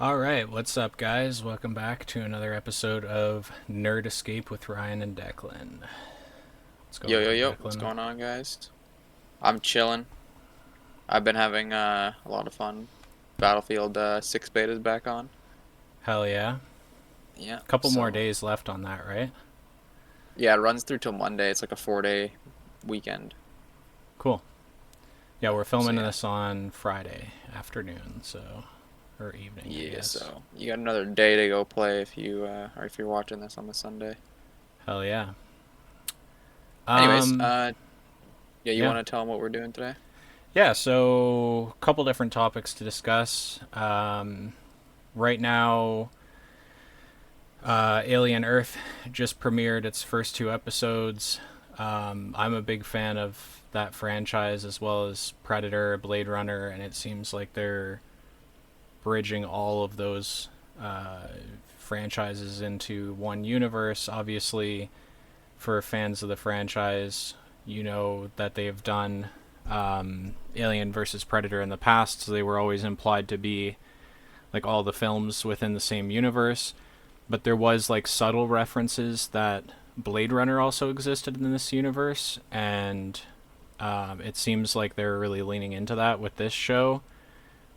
All right, what's up, guys? Welcome back to another episode of Nerd Escape with Ryan and Declan. What's Yo, going yo, on, yo, what's Declan? going on, guys? I'm chilling. I've been having a lot of fun. Battlefield 6 beta's back on. Hell yeah! Yeah, Couple more so days left on that, right? yeah, it runs through till Monday. It's like a 4-day weekend. Cool. Yeah, we're So filming yeah, this on Friday afternoon, so or evening, I yeah. guess. So you got another day to go play if you or if you're watching this on the Sunday. Hell yeah. Anyways, Um, yeah, you yeah, want to tell them what we're doing today? yeah. So, a couple different topics to discuss. Right now, Alien Earth just premiered its first two episodes. I'm a big fan of that franchise as well as Predator, Blade Runner, and it seems like they're bridging all of those uh, franchises into one universe. Obviously, for fans of the franchise, you know that they've done Alien versus Predator in the past, so they were always implied to be like all the films within the same universe, but there was like subtle references that Blade Runner also existed in this universe, and it seems like they're really leaning into that with this show.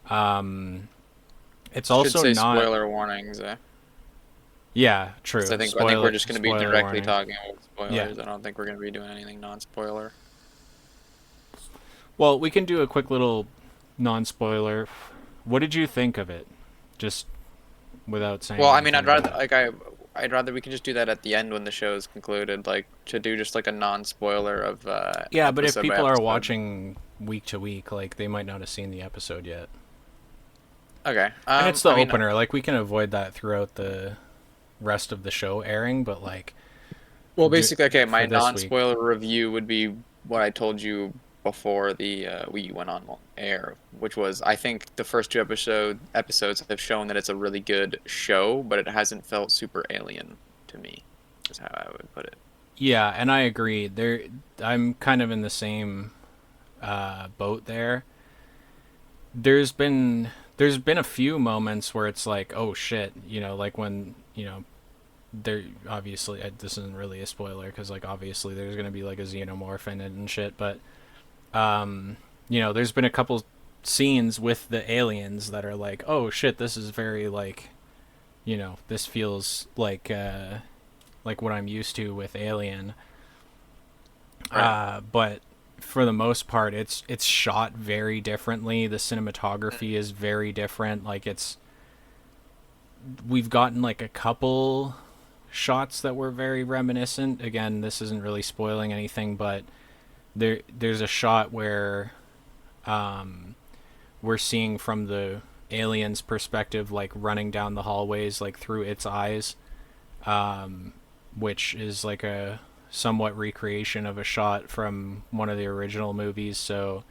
Um, it's Should also say not. spoiler warnings, Yeah, because true. I think we're Spoiler just going to be spoiler directly warning. talking about Yeah. spoilers. I don't think we're going to be doing anything non-spoiler. Well, we can do a quick little non-spoiler. What did you think of it? Just without saying Well, I mean, I'd anything, rather but I'd rather we can just do that at the end when the show is concluded, like to do just like a non-spoiler of yeah, but if episode by people are episode. watching week to week, like they might not have seen the episode yet. Okay. And it's the I mean, opener. Like we can avoid that throughout the rest of the show airing, but like well, do, basically, okay, my for this week, non-spoiler review would be what I told you before the we went on air, which was I think the first two episodes have shown that it's a really good show, but it hasn't felt super alien to me, is how I would put it. yeah, and I agree. I'm kind of in the same boat there. There's been a few moments where it's like, oh shit, like when there obviously this isn't really a spoiler because like obviously there's gonna be like a xenomorph in it and shit, but there's been a couple scenes with the aliens that are like, oh shit, this is very like, this feels like what I'm used to with Alien. Right. But for the most part, it's shot very differently. The cinematography is very different. Like we've gotten like a couple shots that were very reminiscent. Again, this isn't really spoiling anything, but there's a shot where we're seeing from the alien's perspective, like running down the hallways, like through its eyes, which is like a somewhat recreation of a shot from one of the original movies. So,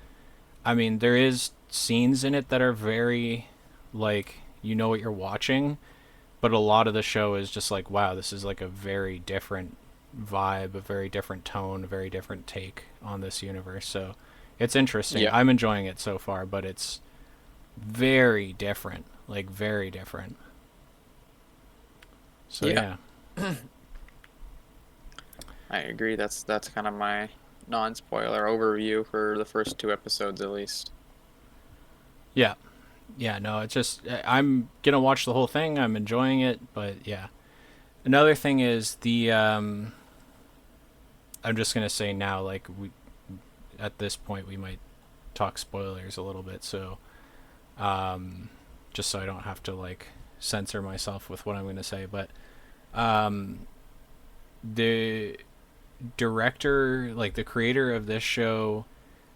I mean, there is scenes in it that are very like you know what you're watching, but a lot of the show is just like, wow, this is like a very different vibe, a very different tone, a very different take on this universe. So, it's interesting. Yeah. I'm enjoying it so far, but it's very different, like very different. So Yeah. yeah, I agree. That's kind of my non-spoiler overview for the first two episodes at least. yeah, yeah. No, it's just I'm gonna watch the whole thing. I'm enjoying it, but yeah. Another thing is I'm just gonna say now, like we at this point we might talk spoilers a little bit, so just so I don't have to like censor myself with what I'm gonna say, but the director, like the creator of this show,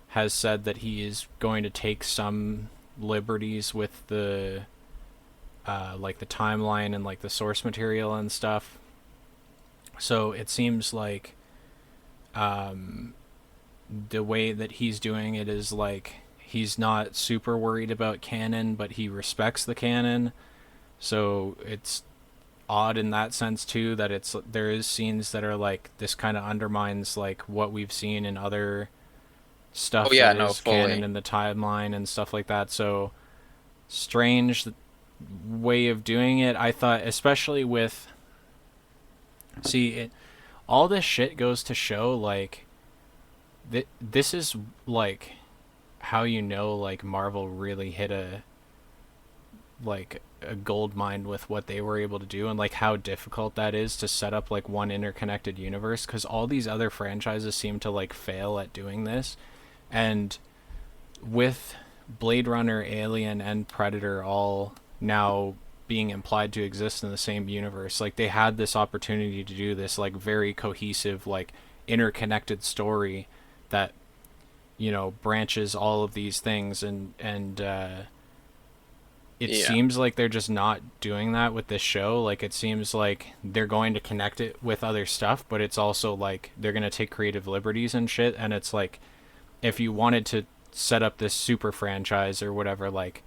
has said that he is going to take some liberties with the like the timeline and like the source material and stuff. So it seems like the way that he's doing it is like he's not super worried about canon, but he respects the canon. So it's odd in that sense too that it's there is scenes that are like this kind of undermines like what we've seen in other Oh stuff that yeah, no, is canon fully. in the timeline and stuff like that. So strange way of doing it. I thought, especially with, see, all this shit goes to show, like, this is, like, how you know, like, Marvel really hit a gold mine with what they were able to do, and like how difficult that is to set up like one interconnected universe, because all these other franchises seem to like fail at doing this. And with Blade Runner, Alien, and Predator all now being implied to exist in the same universe, like they had this opportunity to do this like very cohesive, like interconnected story that, you know, branches all of these things. And it Yeah. seems like they're just not doing that with this show. Like it seems like they're going to connect it with other stuff, but it's also like they're going to take creative liberties and shit. And it's like, if you wanted to set up this super franchise or whatever, like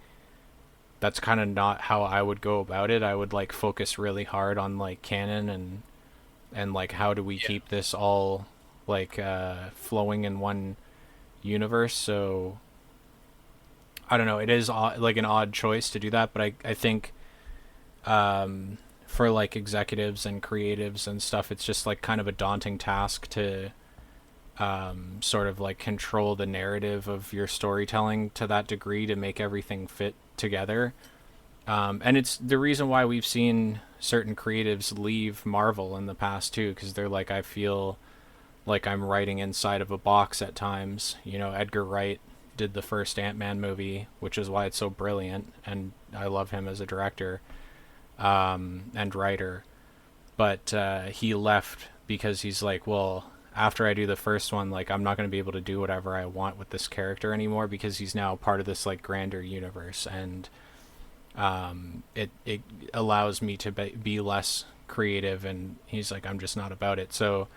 that's kind of not how I would go about it. I would like focus really hard on like canon and like how do we Yeah. keep this all like flowing in one universe. So I don't know. It is like an odd choice to do that, but I think for like executives and creatives and stuff, it's just like kind of a daunting task to sort of like control the narrative of your storytelling to that degree to make everything fit together. And it's the reason why we've seen certain creatives leave Marvel in the past too, because they're like, I feel like I'm writing inside of a box at times. You know, Edgar Wright did the first Ant-Man movie, which is why it's so brilliant, and I love him as a director and writer. But he left because he's like, well, after I do the first one, like I'm not going to be able to do whatever I want with this character anymore because he's now part of this like grander universe, and it allows me to be less creative. And he's like, I'm just not about it. So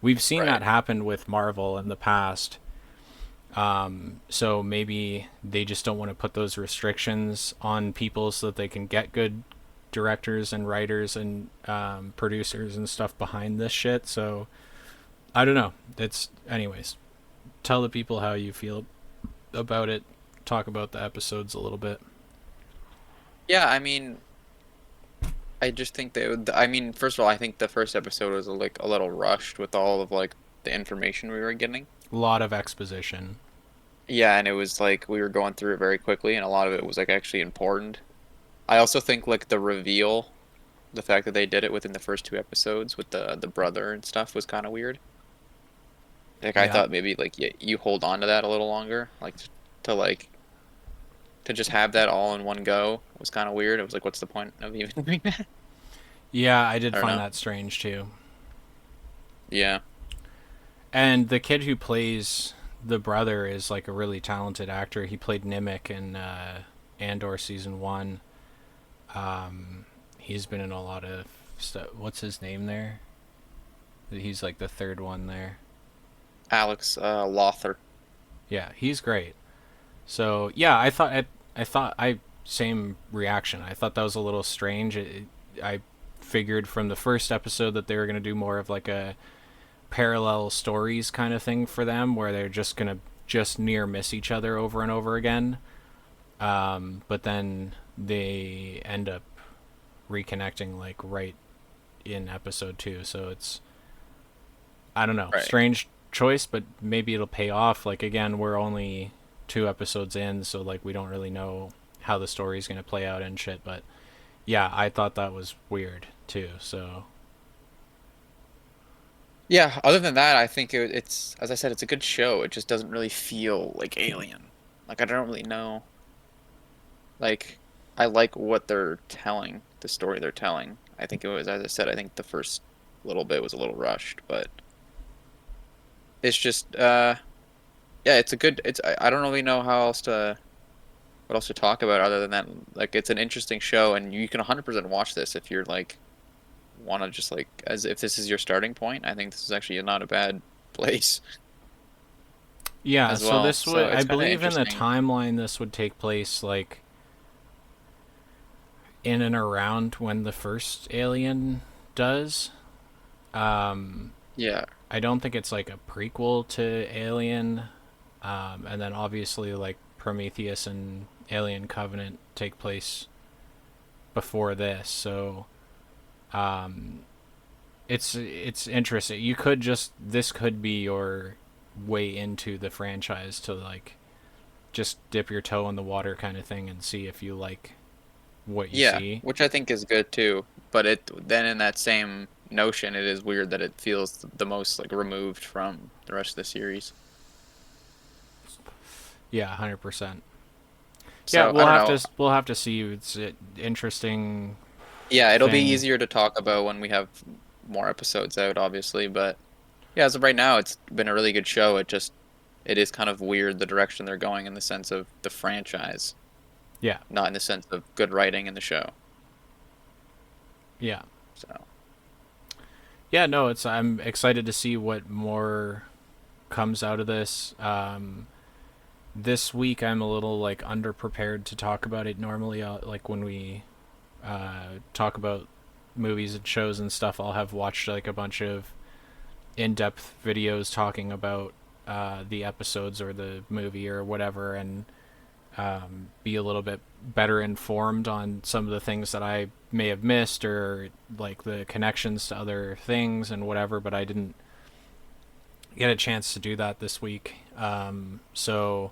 we've seen Right. that happen with Marvel in the past. So maybe they just don't want to put those restrictions on people so that they can get good directors and writers and producers and stuff behind this shit. So I don't know. It's anyways. Tell the people how you feel about it. Talk about the episodes a little bit. Yeah, I mean, I just think they would, I mean, first of all, I think the first episode was like a little rushed with all of like the information we were getting. A lot of exposition. Yeah, and it was like we were going through it very quickly, and a lot of it was like actually important. I also think like the reveal, the fact that they did it within the first two episodes with the brother and stuff was kind of weird. Like I Yeah. thought maybe like you hold on to that a little longer, like to like to just have that all in one go was kind of weird. It was like, what's the point of even doing that? Yeah, I did I don't find know. that strange too. Yeah, And the kid who plays the brother is like a really talented actor. He played Nimic in Andor season 1. He's been in a lot of stuff. What's his name there? He's like the third one there. Alex Lothar. Yeah, he's great. So yeah, I thought same reaction. I thought that was a little strange. I figured from the first episode that they were gonna do more of like a parallel stories kind of thing for them, where they're just gonna just near miss each other over and over again. But then they end up reconnecting like right in episode 2. So it's, I don't know, Right. strange choice, but maybe it'll pay off. Like again, we're only 2 episodes in, so like we don't really know how the story's gonna play out and shit. But yeah, I thought that was weird too. So Yeah, other than that, I think it's, as I said, it's a good show. It just doesn't really feel like Alien. Like I don't really know. Like I like what they're telling, the story they're telling. I think it was, as I said, I think the first little bit was a little rushed, but it's just yeah, it's a good it's I don't really know how else to what else to talk about other than that. Like it's an interesting show and you can 100% watch this if you're like want to just like as if this is your starting point. I think this is actually not a bad place yeah, as so well. this So would, I it's kind of believe in the interesting. timeline this would take place like in and around when the first Alien does. Um, Yeah. I don't think it's like a prequel to Alien. And then obviously like Prometheus and Alien Covenant take place before this, so um, it's interesting. You could just this could be your way into the franchise to like just dip your toe in the water kind of thing and see if you like what you Yeah, see. which I think is good too. But it then in that same notion, it is weird that it feels the most like removed from the rest of the series. Yeah, 100%. Yeah, So I don't know. we'll have to see. It's an interesting Yeah, it'll be thing. easier to talk about when we have more episodes out, obviously. But yeah, as of right now, it's been a really good show. It is kind of weird the direction they're going in the sense of the franchise, Yeah, not in the sense of good writing in the show. yeah, So yeah. No, it's I'm excited to see what more comes out of this. This week I'm a little like underprepared to talk about it. Normally, like when we talk about movies and shows and stuff, I'll have watched like a bunch of in-depth videos talking about the episodes or the movie or whatever, and be a little bit better informed on some of the things that I may have missed or like the connections to other things and whatever. But I didn't get a chance to do that this week, so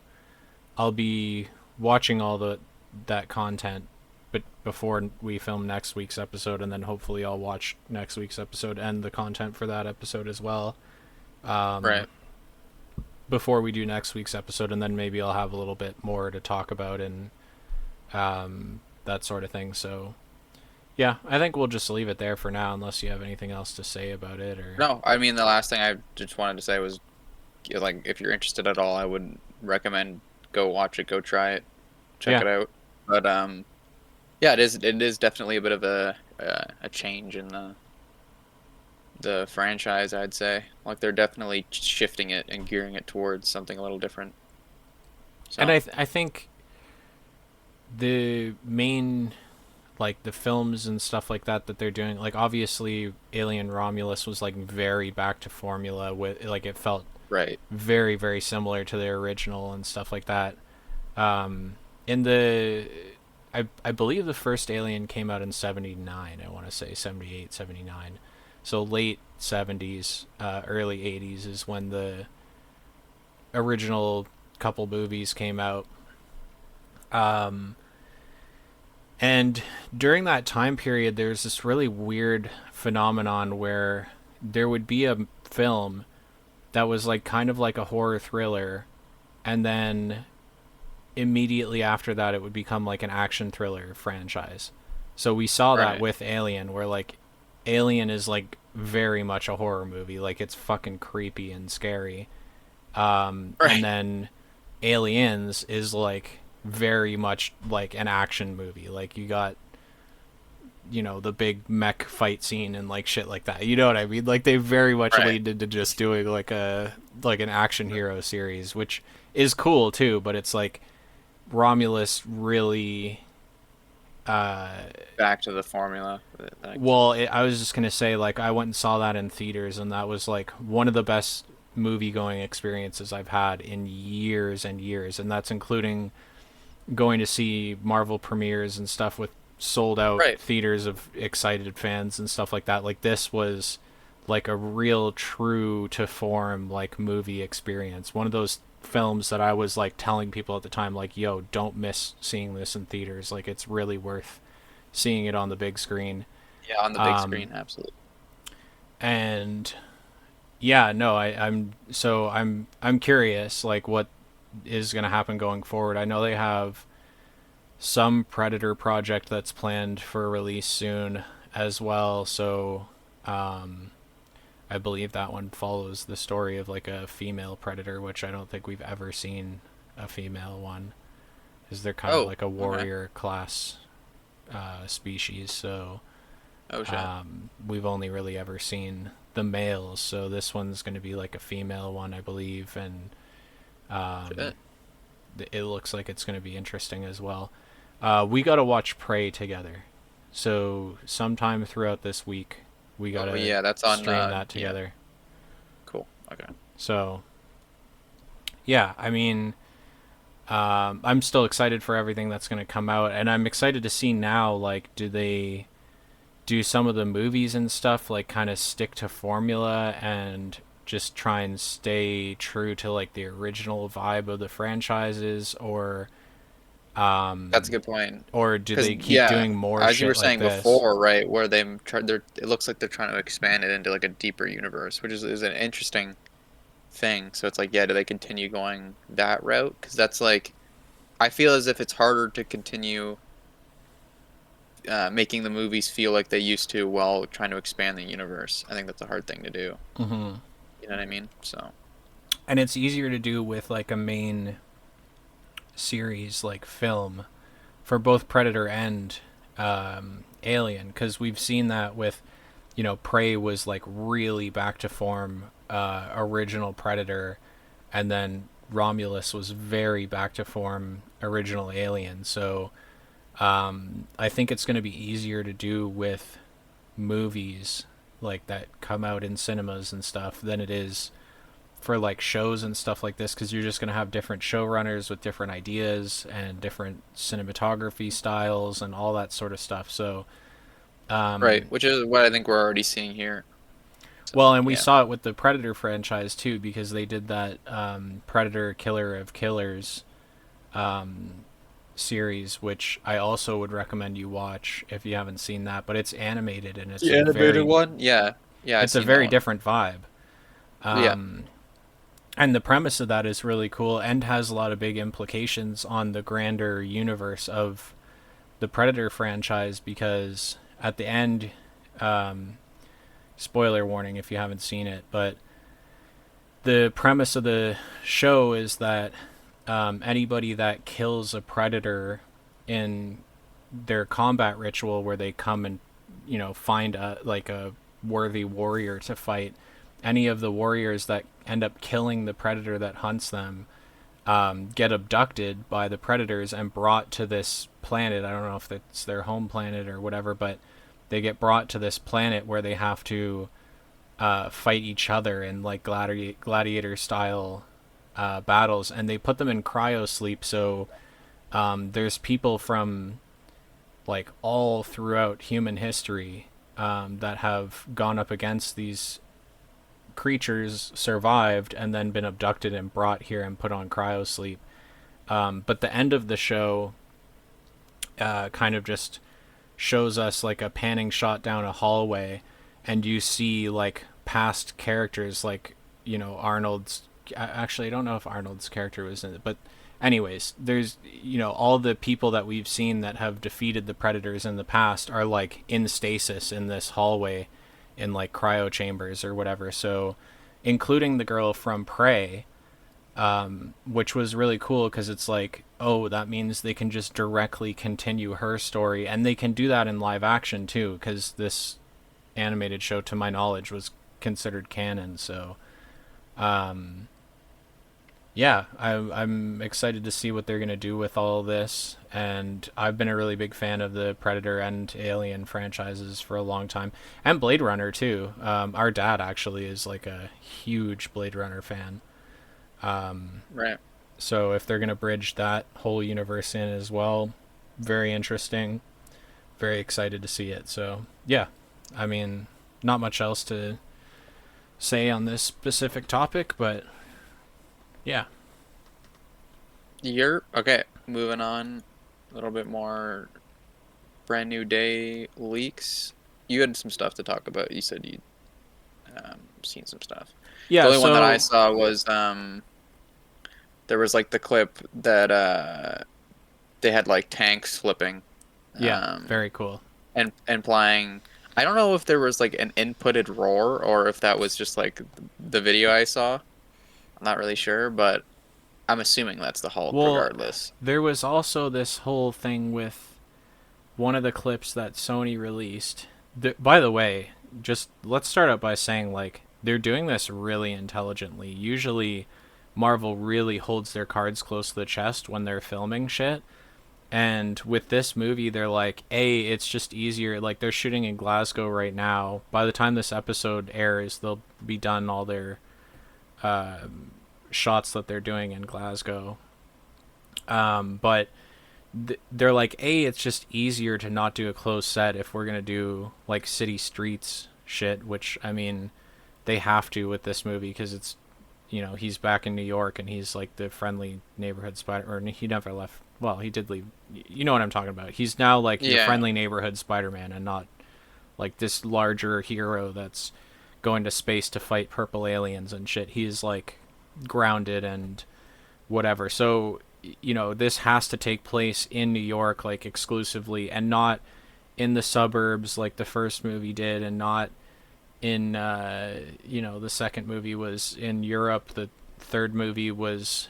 I'll be watching all the that content, but before we film next week's episode, and then hopefully I'll watch next week's episode and the content for that episode as well. right. Before we do next week's episode, and then maybe I'll have a little bit more to talk about and that sort of thing. So yeah, I think we'll just leave it there for now, unless you have anything else to say about it or. No, I mean the last thing I just wanted to say was like if you're interested at all, I would recommend go watch it, go try it, check Yeah, it out. But yeah, it is definitely a bit of a change in the franchise, I'd say. Like they're definitely shifting it and gearing it towards something a little different. and So, I think the main like the films and stuff like that they're doing, like obviously Alien Romulus was like very back to formula, with like it felt right. very similar to the original and stuff like that. In the I believe the first Alien came out in 79, I want to say 78, 79. So late 70s, early 80s is when the original couple movies came out. Um, and during that time period, there's this really weird phenomenon where there would be a film that was like kind of like a horror thriller, and then immediately after that it would become like an action thriller franchise. So we saw that Right. with Alien, where like Alien is like very much a horror movie, like it's fucking creepy and scary. And Right. then Aliens is like very much like an action movie. Like you got, you know, the big mech fight scene and like shit like that. You know what I mean? Like they very much Right. leaned into just doing like an action hero series, which is cool too. But it's like Romulus really. Back to the formula. I was just gonna say, like, I went and saw that in theaters, and that was like one of the best movie going experiences I've had in years and years, and that's including going to see Marvel premieres and stuff with sold out Right. theaters of excited fans and stuff like that. Like this was like a real true to form like movie experience. One of those films that I was like telling people at the time like, "Yo, don't miss seeing this in theaters. Like it's really worth seeing it on the big screen." Yeah, on the big screen, absolutely. And yeah, no, I'm curious like what is going to happen going forward. I know they have some Predator project that's planned for release soon as well. So I believe that one follows the story of like a female Predator, which I don't think we've ever seen a female one. Is they're kind of Oh, like a okay. warrior class species. So Oh shit. we've only really ever seen the males. So this one's going to be like a female one, I believe, and um, Shit. it looks like it's going to be interesting as well. We got to watch Prey together. So sometime throughout this week, we got Oh to yeah, that's on stream that yeah, together. cool. Okay. So yeah, I mean, I'm still excited for everything that's going to come out, and I'm excited to see now. Like, do they do some of the movies and stuff like kind of stick to formula and just try and stay true to like the original vibe of the franchises, That's a good point. or do Because they keep yeah, doing more as you were shit like saying this? before, right, where they're it looks like they're trying to expand it into like a deeper universe, which is an interesting thing. So it's like, yeah, do they continue going that route? Because that's like, I feel as if it's harder to continue making the movies feel like they used to while trying to expand the universe. I think that's a hard thing to do. Hmm. You know what I mean? So And it's easier to do with like a main series like film for both Predator and Alien, because we've seen that with, Prey was like really back to form, original Predator, and then Romulus was very back to form, original Alien. So I think it's going to be easier to do with movies like that come out in cinemas and stuff than it is for like shows and stuff like this, because you're just going to have different showrunners with different ideas and different cinematography styles and all that sort of stuff. So right, which is what I think we're already seeing here. well, So and we yeah, saw it with the Predator franchise too, because they did that Predator Killer of Killers series, which I also would recommend you watch if you haven't seen that. But it's animated and the animated one. Yeah, yeah, I've it's a seen that very one. different vibe. Yeah, And the premise of that is really cool and has a lot of big implications on the grander universe of the Predator franchise, because at the end, um, spoiler warning if you haven't seen it, but the premise of the show is that anybody that kills a predator in their combat ritual, where they come and find a worthy warrior to fight, any of the warriors that end up killing the predator that hunts them get abducted by the predators and brought to this planet. I don't know if it's their home planet or whatever, but they get brought to this planet where they have to fight each other in like gladiator style battles, and they put them in cryo sleep. So there's people from like all throughout human history that have gone up against these creatures, survived, and then been abducted and brought here and put on cryo sleep. But the end of the show kind of just shows us like a panning shot down a hallway, and you see like past characters, like Arnold's. Actually, I don't know if Arnold's character was in it, but anyways, there's all the people that we've seen that have defeated the predators in the past are like in stasis in this hallway, in like cryo chambers or whatever. So, including the girl from Prey, which was really cool because it's like, oh, that means they can just directly continue her story, and they can do that in live action too, because this animated show, to my knowledge, was considered canon. So, yeah, I'm excited to see what they're gonna do with all of this, and I've been a really big fan of the Predator and Alien franchises for a long time, and Blade Runner too. Our dad actually is like a huge Blade Runner fan. right. So if they're gonna bridge that whole universe in as well, very interesting. Very excited to see it. So yeah, I mean, not much else to say on this specific topic, but yeah. You're okay. Moving on, a little bit more brand new day leaks. You had some stuff to talk about. You said you'd seen some stuff. The Yeah, only one that I so saw was there was like the clip that they had like tanks flipping, yeah, um, very cool. and implying. I don't know if there was like an inputted roar or if that was just like the video I saw. I'm not really sure, but I'm assuming that's the Hulk Well, regardless. there was also this whole thing with one of the clips that Sony released. By the way, just let's start out by saying like they're doing this really intelligently. Usually Marvel really holds their cards close to the chest when they're filming shit. And with this movie, they're like, A, it's just easier. Like, they're shooting in Glasgow right now. By the time this episode airs, they'll be done all their shots that they're doing in Glasgow. But they're like, A, it's just easier to not do a closed set if we're gonna do like city streets shit, which I mean they have to with this movie because it's, he's back in New York and he's like the friendly neighborhood Spider, or he never left. Well, he did leave. You know what I'm talking about. He's now like your Yeah, friendly neighborhood Spider-Man and not like this larger hero that's going to space to fight purple aliens and shit. He's like grounded and whatever. So, this has to take place in New York, like exclusively, and not in the suburbs like the first movie did, and not in, the second movie was in Europe. The third movie was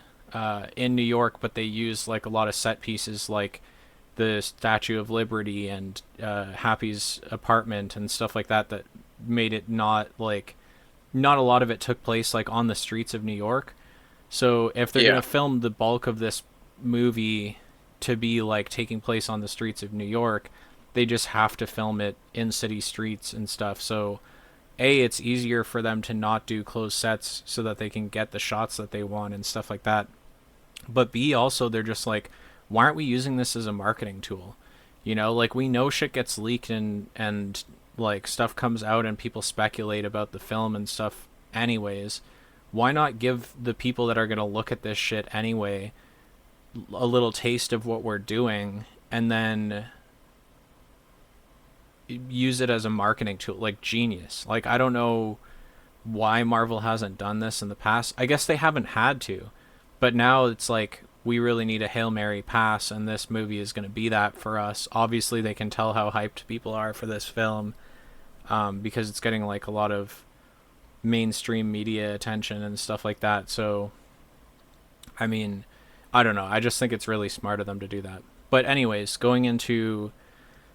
in New York, but they used like a lot of set pieces, like the Statue of Liberty and Happy's apartment and stuff like that. That made it not a lot of it took place like on the streets of New York. So if they're gonna yeah, film the bulk of this movie to be like taking place on the streets of New York, they just have to film it in city streets and stuff. So A, it's easier for them to not do closed sets so that they can get the shots that they want and stuff like that. But B, also they're just like, why aren't we using this as a marketing tool? Like we know shit gets leaked and like stuff comes out and people speculate about the film and stuff anyways. Why not give the people that are going to look at this shit anyway a little taste of what we're doing and then use it as a marketing tool? Like genius. Like I don't know why Marvel hasn't done this in the past. I guess they haven't had to. But now it's like we really need a Hail Mary pass and this movie is going to be that for us. Obviously they can tell how hyped people are for this film, because it's getting like a lot of mainstream media attention and stuff like that. So, I mean, I don't know. I just think it's really smart of them to do that. But anyways, going into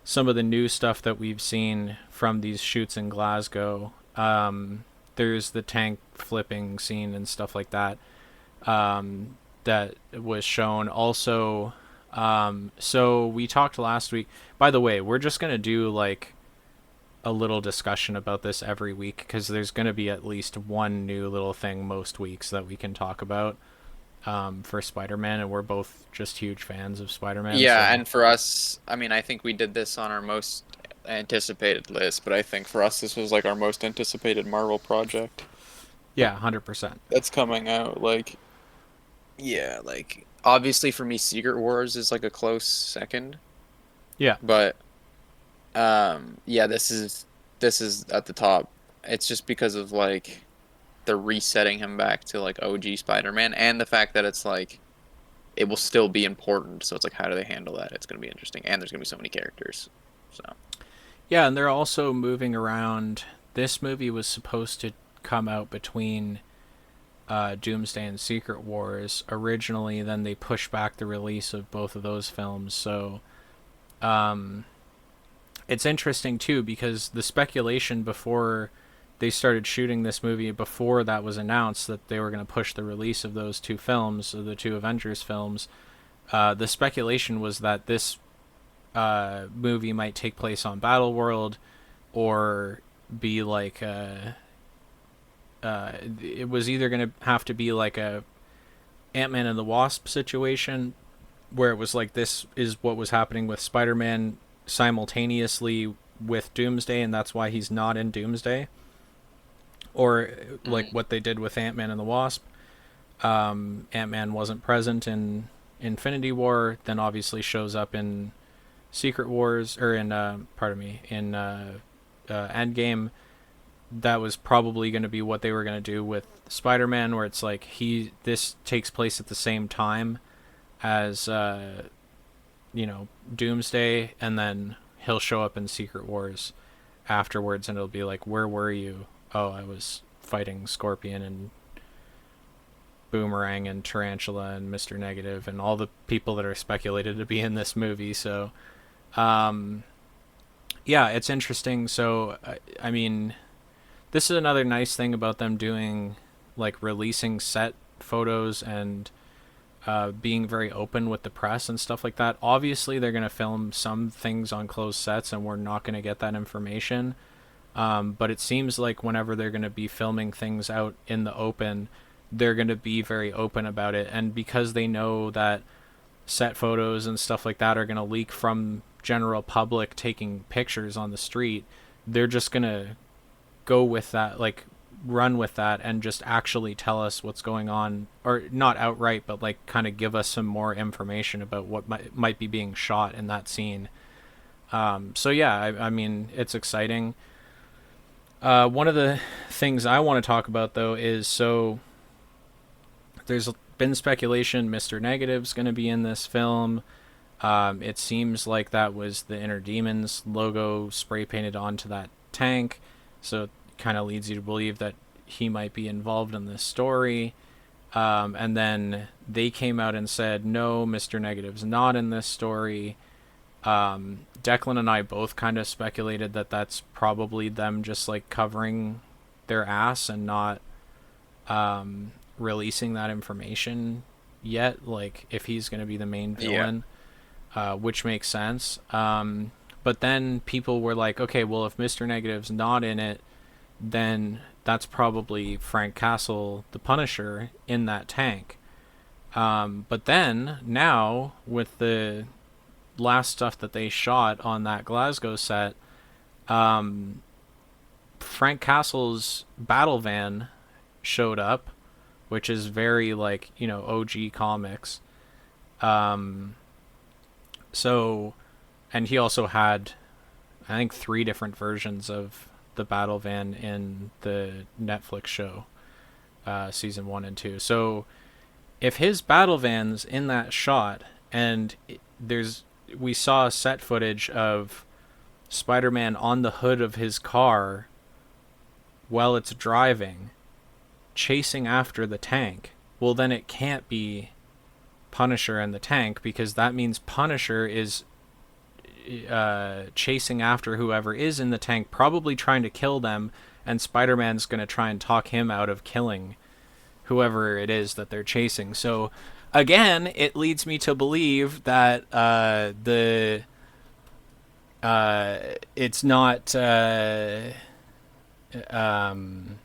some of the new stuff that we've seen from these shoots in Glasgow, there's the tank flipping scene and stuff like that, that was shown. Also, so we talked last week. By the way, we're just gonna do like a little discussion about this every week because there's going to be at least one new little thing most weeks that we can talk about, for Spider-Man, and we're both just huge fans of Spider-Man. yeah. So And for us, I mean, I think we did this on our most anticipated list, but I think for us, this was like our most anticipated Marvel project yeah, 100%. that's coming out. Like, yeah, like obviously for me, Secret Wars is like a close second, Yeah, but yeah, this is at the top. It's just because of like the resetting him back to like OG Spider-Man and the fact that it's like it will still be important. So it's like how do they handle that? It's going to be interesting. And there's going to be so many characters. So, yeah, and they're also moving around. This movie was supposed to come out between Doomsday and Secret Wars originally. Then they pushed back the release of both of those films. So it's interesting too because the speculation before they started shooting this movie, before that was announced that they were going to push the release of those two films, the two Avengers films, the speculation was that this movie might take place on Battleworld or be like it was either going to have to be like a Ant-Man and the Wasp situation where it was like this is what was happening with Spider-Man simultaneously with Doomsday and that's why he's not in Doomsday, or like mm, what they did with Ant-Man and the Wasp. Ant-Man wasn't present in Infinity War, then obviously shows up in Secret Wars, or in pardon me, in Endgame. That was probably going to be what they were going to do with Spider-Man, where it's like this takes place at the same time as Doomsday, and then he'll show up in Secret Wars afterwards, and it'll be like, where were you? Oh, I was fighting Scorpion and Boomerang and Tarantula and Mr. Negative and all the people that are speculated to be in this movie. So, um, yeah, it's interesting. So, I mean, this is another nice thing about them doing like releasing set photos and being very open with the press and stuff like that. Obviously, they're going to film some things on closed sets, and we're not going to get that information. But it seems like whenever they're going to be filming things out in the open, they're going to be very open about it. And because they know that set photos and stuff like that are going to leak from general public taking pictures on the street, they're just going to go with that, like run with that and just actually tell us what's going on, or not outright, but like kind of give us some more information about what might be being shot in that scene. So yeah, I mean, it's exciting. One of the things I want to talk about though is, so there's been speculation Mr. Negative's going to be in this film. It seems like that was the Inner Demons logo spray painted onto that tank, so it kind of leads you to believe that he might be involved in this story. And then they came out and said, no, Mr. Negative's not in this story. Declan and I both kind of speculated that that's probably them just like covering their ass and not releasing that information yet, like if he's going to be the main Yeah. villain, which makes sense. But then people were like, okay, well, if Mr. Negative's not in it, then that's probably Frank Castle, the Punisher, in that tank. But then, now, with the last stuff that they shot on that Glasgow set, Frank Castle's battle van showed up, which is very, like, you know, OG comics. Um, so, and he also had, I think, 3 different versions of the battle van in the Netflix show, season 1 and 2. So if his battle van's in that shot, and there's, we saw set footage of Spider-Man on the hood of his car while it's driving, chasing after the tank, well, then it can't be Punisher and the tank, because that means Punisher is chasing after whoever is in the tank, probably trying to kill them, and Spider-Man's going to try and talk him out of killing whoever it is that they're chasing. So again, it leads me to believe that the it's not um,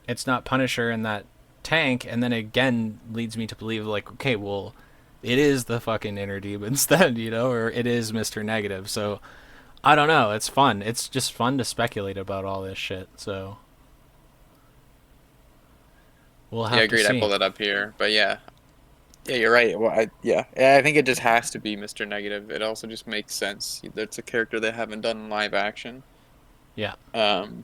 it's not Punisher in that tank, and then again leads me to believe, like, okay, well, it is the fucking Inner Demons then, you know, or it is Mr. Negative. So I don't know. It's fun. It's just fun to speculate about all this shit. So we'll Yeah, have to agreed. I see. pulled it up here, but yeah, yeah, you're right. Well, I think it just has to be Mr. Negative. It also just makes sense. That's a character they haven't done in live action. Yeah. Um,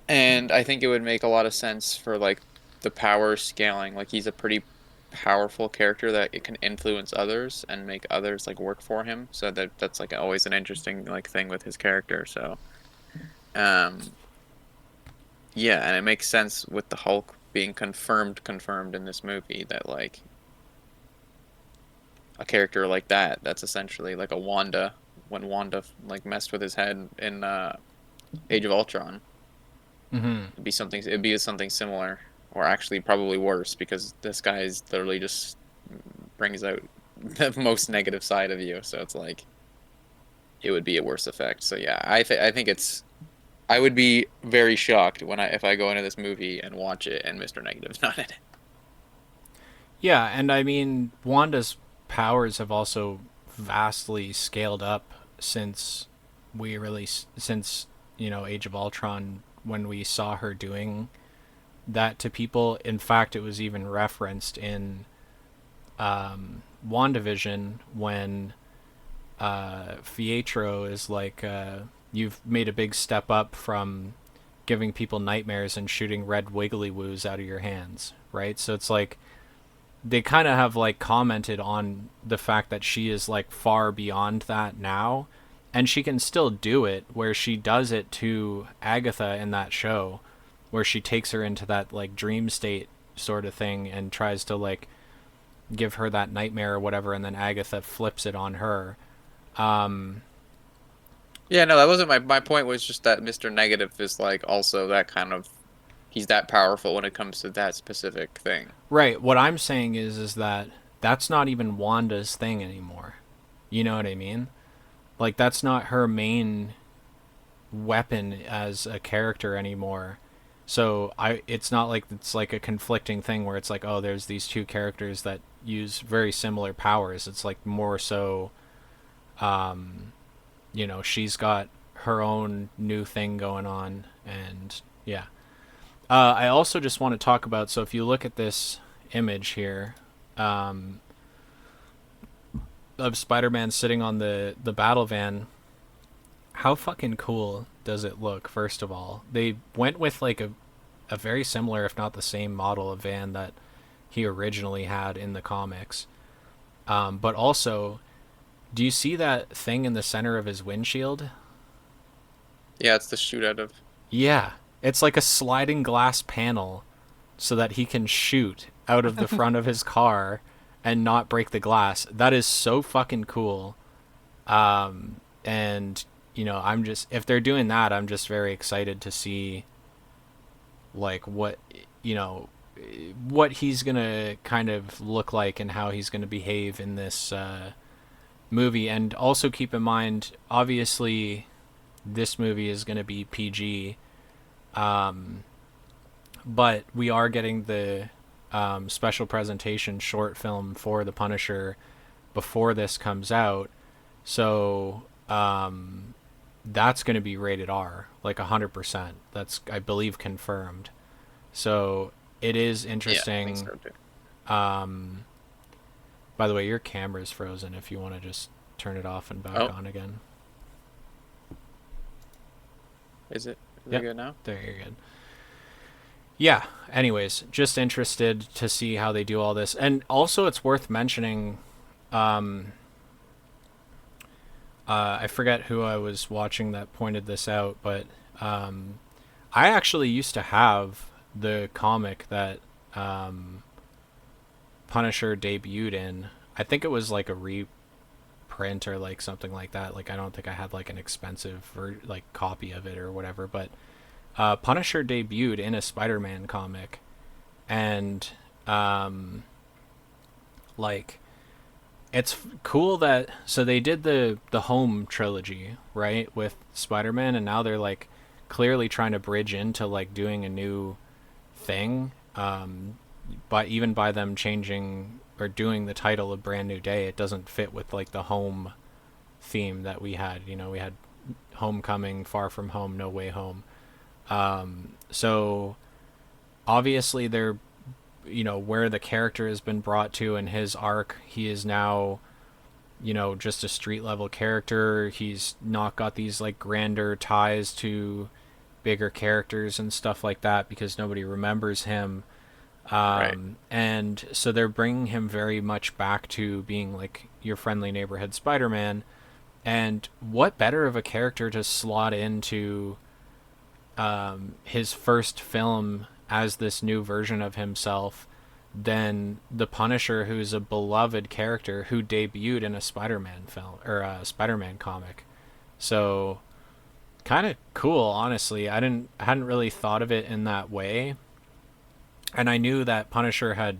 and I think it would make a lot of sense for like the power scaling. Like he's a pretty powerful character that it can influence others and make others like work for him. So that's like always an interesting like thing with his character. So, um, yeah, and it makes sense with the Hulk being confirmed in this movie that like a character like that, that's essentially like a Wanda when Wanda like messed with his head in Age of Ultron. Mm-hmm. It'd be something similar, or actually probably worse because this guy's literally just brings out the most negative side of you. So it's like it would be a worse effect. So yeah, I think it's I would be very shocked when I if I go into this movie and watch it and Mr. Negative's not in it. Yeah, and I mean, Wanda's powers have also vastly scaled up since since, you know, Age of Ultron, when we saw her doing that to people. In fact, it was even referenced in WandaVision when Fietro is like, you've made a big step up from giving people nightmares and shooting red wiggly woos out of your hands, right? So it's like they kind of have like commented on the fact that she is like far beyond that now, and she can still do it, where she does it to Agatha in that show, where she takes her into that like dream state sort of thing and tries to like give her that nightmare or whatever, and then Agatha flips it on her. um Yeah, no, that wasn't my point was just that Mr. Negative is like also that kind of he's that powerful when it comes to that specific thing. right, what I'm saying is that that's not even Wanda's thing anymore, you know what I mean? Like, that's not her main weapon as a character anymore. So it's not like it's like a conflicting thing where it's like, oh, there's these two characters that use very similar powers. It's like more so, she's got her own new thing going on, and yeah. I also just want to talk about. So if you look at this image here, um, of Spider-Man sitting on the battle van, how fucking cool does it look? First of all, they went with like a very similar, if not the same, model of van that he originally had in the comics. But also, do you see that thing in the center of his windshield? Yeah, it's the shoot out of. Yeah, it's like a sliding glass panel so that he can shoot out of the front of his car and not break the glass. That is so fucking cool. And I'm just, if they're doing that, I'm just very excited to see like you know what he's gonna kind of look like and how he's gonna behave in this movie. And also keep in mind, obviously, this movie is gonna be PG, but we are getting the special presentation short film for the Punisher before this comes out, so that's going to be rated R, like 100%. That's, I believe, confirmed. So it is Yeah, I think interesting. so too. Um, by the way, your camera's frozen. If you want to just turn it off and back Oh, on again. is it? Is it Yep, good now? there, you're good. Yeah. Anyways, just interested to see how they do all this, and also it's worth mentioning. Um, I forget who I was watching that pointed this out, but um, I actually used to have the comic that Punisher debuted in. I think it was like a reprint or like something like that. Like I don't think I had like an expensive like copy of it or whatever. But Punisher debuted in a Spider-Man comic, and um, like it's cool that so they did the home trilogy, right, with Spider-Man, and now they're like clearly trying to bridge into like doing a new thing, but even by them changing or doing the title of Brand New Day, it doesn't fit with like the home theme that we had. We had Homecoming, Far From Home, No Way Home. So obviously they're, where the character has been brought to in his arc, he is now, just a street level character. He's not got these like grander ties to bigger characters and stuff like that because nobody remembers him. Right. And so they're bringing him very much back to being like your friendly neighborhood Spider-Man. And what better of a character to slot into his first film as this new version of himself than the Punisher, who's a beloved character who debuted in a Spider-Man film or a Spider-Man comic. So kind of cool, honestly. I hadn't really thought of it in that way, and I knew that Punisher had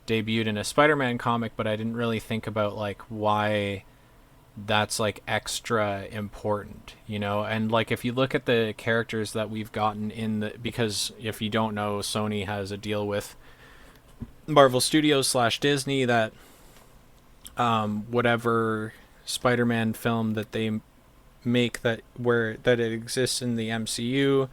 debuted in a Spider-Man comic, but I didn't really think about like why that's like extra important, And like if you look at the characters that we've gotten in the, because if you don't know, Sony has a deal with Marvel Studios slash Disney that whatever Spider-Man film that they make that it exists in the MCU,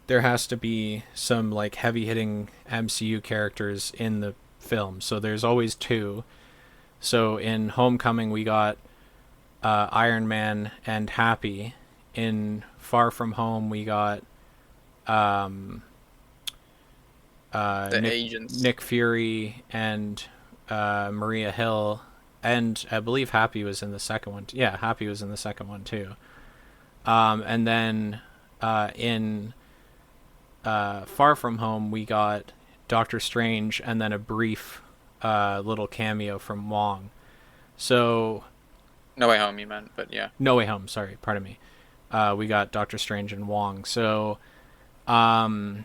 there has to be some like heavy hitting MCU characters in the film. So there's always two. So in Homecoming we got Iron Man and Happy. In Far From Home we got um, The Nick agents. Nick Fury and Maria Hill, and I believe Happy was in the second one. Yeah, Happy was in the second one too. And then in Far From Home, we got Doctor Strange, and then a brief little cameo from Wong. So No Way Home, you meant, but yeah. No Way Home. Sorry, pardon me. We got Doctor Strange and Wong. So um,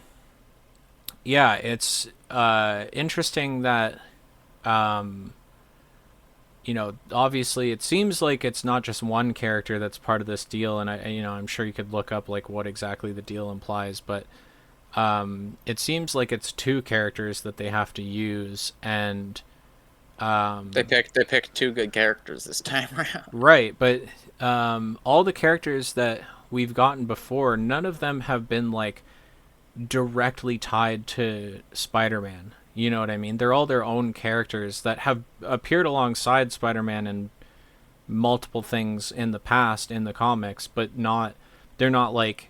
yeah, it's interesting that um, obviously it seems like it's not just one character that's part of this deal, and I'm sure you could look up like what exactly the deal implies, but It seems like it's two characters that they have to use, and They picked two good characters this time around. right, but all the characters that we've gotten before, none of them have been like directly tied to Spider-Man. You know what I mean? They're all their own characters that have appeared alongside Spider-Man in multiple things in the past in the comics, but not they're not like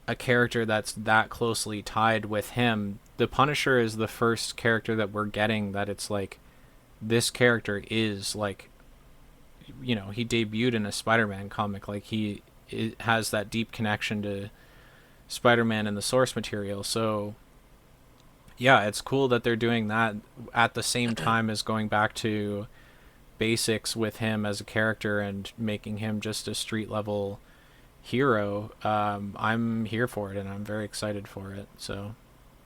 a character that's that closely tied with him. The Punisher is the first character that we're getting that it's like this character is like, he debuted in a Spider-Man comic, like it has that deep connection to Spider-Man and the source material. So yeah, it's cool that they're doing that at the same time as going back to basics with him as a character and making him just a street level hero. I'm here for it and I'm very excited for it. So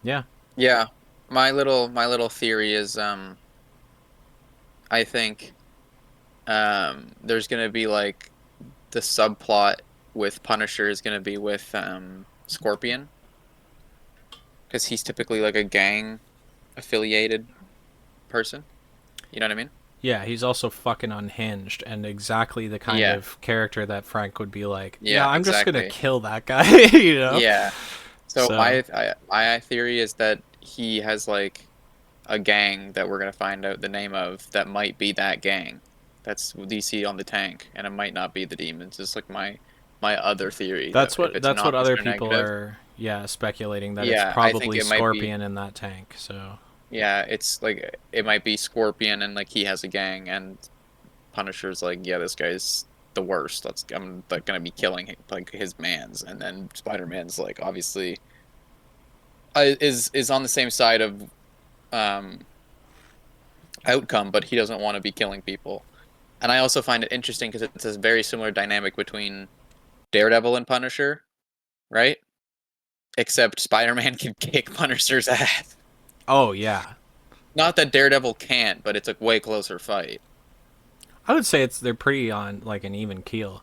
yeah. Yeah, my little theory is I think there's gonna be like the subplot with Punisher is gonna be with Scorpion because he's typically like a gang affiliated person. You know what I mean? Yeah, he's also fucking unhinged and exactly the kind Yeah, of character that Frank would be like, yeah, yeah, I'm just gonna exactly. kill that guy. Yeah. So So my theory is that he has like a gang that we're gonna find out the name of that might be that gang. That's DC on the tank, and it might not be the demons. It's like my other theory that if it's that's what not other Mr. people Negative, are, yeah, speculating that it's yeah, I think probably it might be. Scorpion in that tank. So Yeah, it's like it might be Scorpion, and like he has a gang, and Punisher's like, yeah, this guy's the worst. I'm like gonna be killing like his mans, and then Spider-Man's like obviously is on the same side of um outcome, but he doesn't want to be killing people. And I also find it interesting because it's a very similar dynamic between Daredevil and Punisher, right? Except Spider-Man can kick Punisher's ass. oh yeah, Not that Daredevil can't, but it's a way closer fight. I would say they're pretty on like an even keel.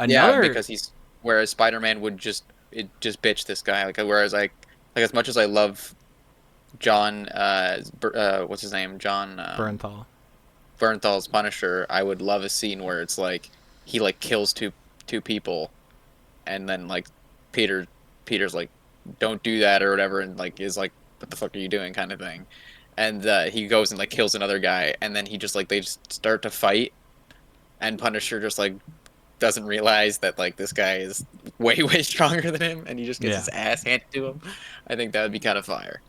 Yeah, Another because he's whereas Spider-Man would just bitch this guy. Like whereas like as much as I love John what's his name? John Bernthal. Bernthal's Punisher, I would love a scene where it's like he like kills two people and then like Peter Peter's like don't do that or whatever and like is like what the fuck are you doing kind of thing. And he goes and like kills another guy and then he just like they just start to fight and Punisher just like doesn't realize that like this guy is way stronger than him and he just gets Yeah, his ass handed to him. I think that would be kind of fire.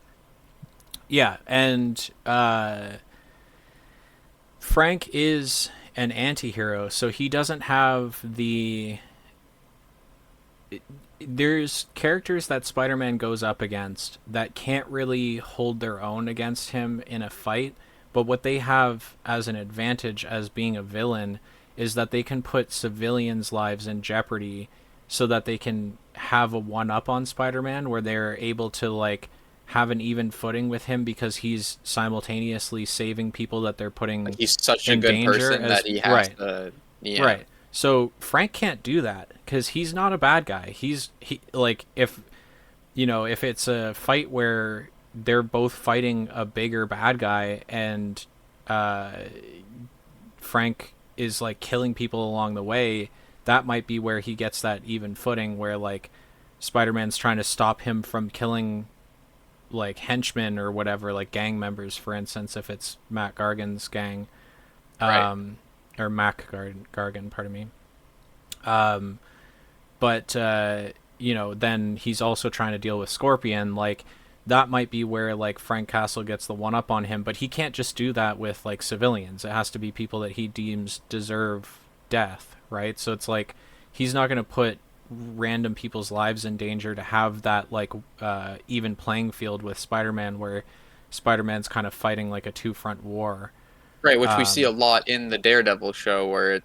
yeah, and Frank is an anti-hero, so he doesn't have the there's characters that Spider-Man goes up against that can't really hold their own against him in a fight, but what they have as an advantage as being a villain is that they can put civilians' lives in jeopardy so that they can have a one up on Spider-Man where they're able to like have an even footing with him because he's simultaneously saving people that they're Like putting he's such a in good danger person that as he has right. to yeah. Right. So Frank can't do that because he's not a bad guy. He like if it's a fight where they're both fighting a bigger bad guy and uh, Frank is like killing people along the way, that might be where he gets that even footing where like Spider-Man's trying to stop him from killing like henchmen or whatever, like gang members, for instance, if it's Matt Gargan's gang, Right. um, or Gargan, pardon me. Um, but then he's also trying to deal with Scorpion. Like that might be where like Frank Castle gets the one up on him, but he can't just do that with like civilians. It has to be people that he deems deserve death, right? So it's like he's not going to put random people's lives in danger to have that like even playing field with Spider-Man where Spider-Man's kind of fighting like a two-front war. Right, which we see a Um, lot in the Daredevil show where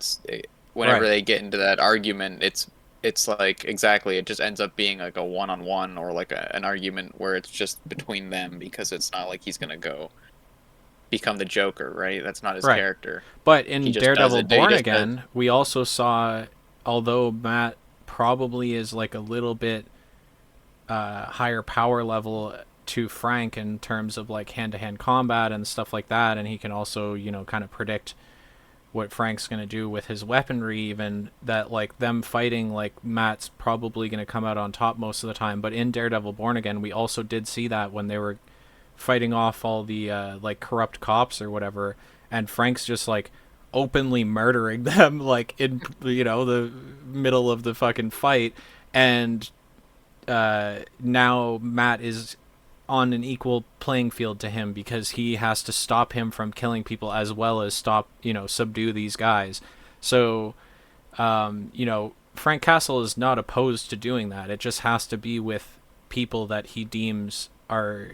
whenever right. they get into that argument, it's like exactly it just ends up being like a one-on-one or like an argument where it's just between them because it's not like he's gonna go become the Joker, right? That's not his Right. character. But He in just does Daredevil it. He Born just does. Again, we also saw, although Matt probably is like a little bit higher power level to Frank in terms of like hand to hand combat and stuff like that, and he can also kind of predict what Frank's going to do with his weaponry, even that like them fighting, like Matt's probably going to come out on top most of the time. But in Daredevil Born Again, we also did see that when they were fighting off all the like corrupt cops or whatever, and Frank's just like openly murdering them like in the middle of the fucking fight. And now Matt is on an equal playing field to him because he has to stop him from killing people as well as subdue these guys. So Frank Castle is not opposed to doing that. It just has to be with people that he deems are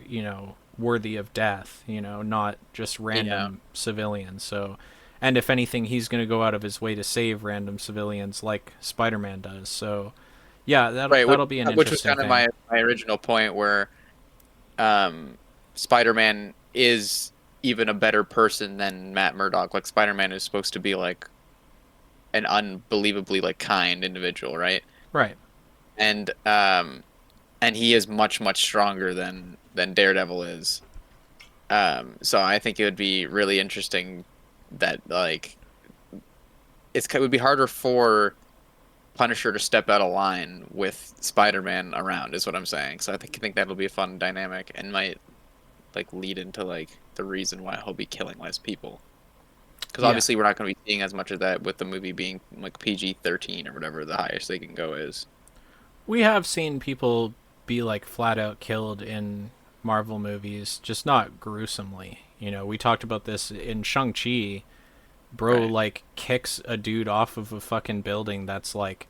worthy of death, not just Yeah. random civilians. So, and if anything, he's going to go out of his way to save random civilians like Spider-Man does. So yeah, Right, that'll be an which was interesting kind of thing. my original point where Spider-Man is even a better person than Matt Murdock. Like Spider-Man is supposed to be like an unbelievably like kind individual, right? Right. And and he is much stronger than Daredevil is. So I think it would be really interesting that like it would be harder for Punisher to step out of line with Spider-Man around, is what I'm saying. So I think that'll be a fun dynamic and might like lead into like the reason why he'll be killing less people. Because Yeah. obviously we're not going to be seeing as much of that with the movie being like PG-13 or whatever the highest they can go is. We have seen people be like flat out killed in Marvel movies, just not gruesomely. We talked about this in Shang-Chi. Bro, Right. like, kicks a dude off of a fucking building that's like,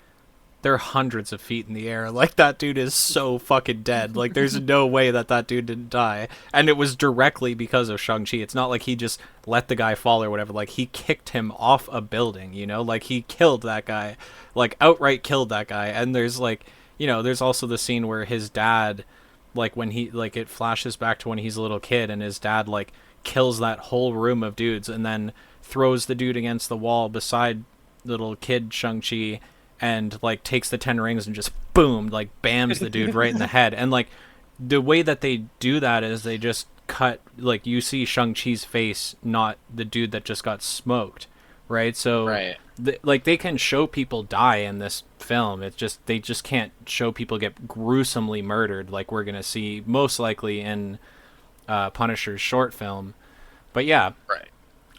they're hundreds of feet in the air. Like, that dude is so fucking dead. Like, there's no way that dude didn't die. And it was directly because of Shang-Chi. It's not like he just let the guy fall or whatever. Like, he kicked him off a building, Like, he killed that guy. Like, outright killed that guy. And there's, like, there's also the scene where his dad, like, when he, like, it flashes back to when he's a little kid and his dad, like, kills that whole room of dudes and then throws the dude against the wall beside little kid Shang-Chi and like takes the 10 rings and just boom, like bams the dude right in the head. And like the way that they do that is they just cut, like, you see Shang-Chi's face, not the dude that just got smoked, right? So Right. like they can show people die in this film. It's just they just can't show people get gruesomely murdered like we're gonna see most likely in Punisher's short film. But yeah, Right.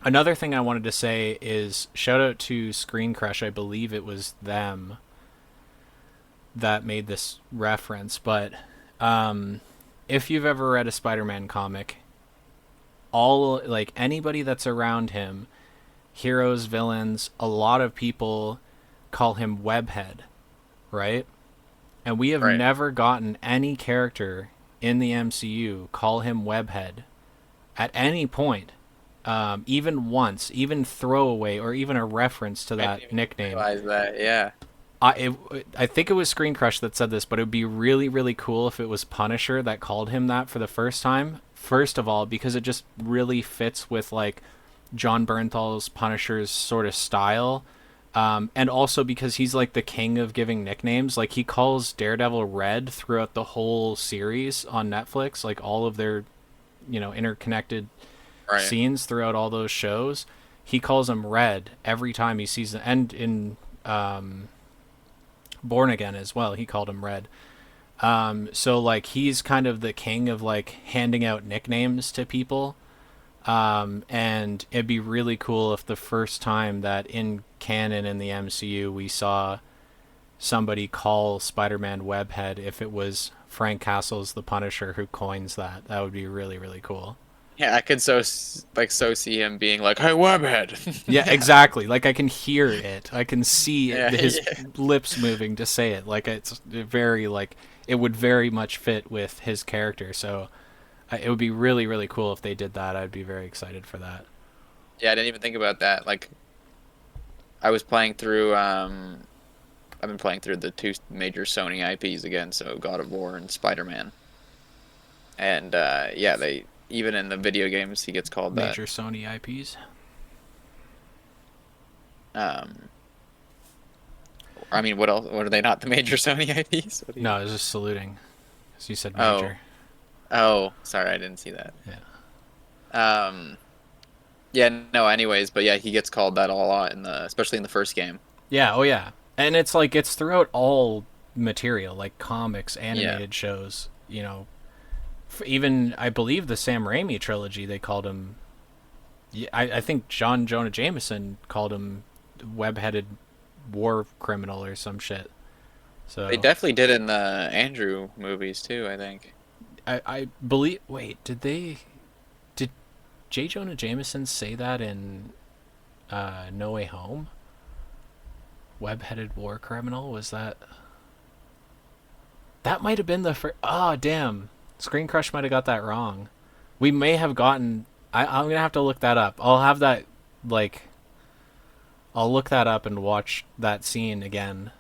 another thing I wanted to say is shout out to Screen Crush. I believe it was them that made this reference. But if you've ever read a Spider-Man comic, all like anybody that's around him, heroes, villains, a lot of people call him Webhead, right? And we have Right. never gotten any character in the MCU call him Webhead at any point, even once, even throwaway or even a reference to I didn't that even nickname. realize that. Yeah. I think it was Screen Crush that said this, but it would be really, really cool if it was Punisher that called him that for the first time. First of all, because it just really fits with like John Bernthal's Punisher's sort of style. And also because he's like the king of giving nicknames. Like he calls Daredevil Red throughout the whole series on Netflix, like all of their, interconnected Right. scenes throughout all those shows. He calls him Red every time he sees them. And in Born Again as well, he called him Red. So like he's kind of the king of like handing out nicknames to people. And it'd be really cool if the first time that in canon in the MCU we saw somebody call Spider-Man Webhead, if it was Frank Castle's The Punisher who coins that. That would be really, really cool. Yeah, I could so see him being like, "Hey, Webhead." Yeah, Yeah. exactly. Like I can hear it. I can see Yeah. his Yeah. lips moving to say it. Like it's very like it would very much fit with his character. So it would be really, really cool if they did that. I'd be very excited for that. Yeah, I didn't even think about that. Like I was playing through I've been playing through the two major Sony IPs again, so God of War and Spider-Man. And yeah, they even in the video games he gets called that. Major Sony IPs. Um I mean, what else? What are they not the major Sony IPs? What do No, you... I was just saluting. So you said Oh, major. oh, sorry, I didn't see that. Yeah. Um, yeah, no, anyways, but yeah, he gets called that a lot especially in the first game. Yeah. Oh yeah. And it's like it's throughout all material, like comics, Yeah. animated shows. Even I believe the Sam Raimi trilogy, they called him. Yeah, I think John Jonah Jameson called him web-headed war criminal or some shit. They So definitely did in the Andrew movies too, I think. I believe. Wait, did J. Jonah Jameson say that in No Way Home? Web-headed war criminal, was that might have been the first? Oh damn, Screen Crush might have got that wrong. We may have gotten. I'm gonna have to look that up. Like I'll look that up and watch that scene again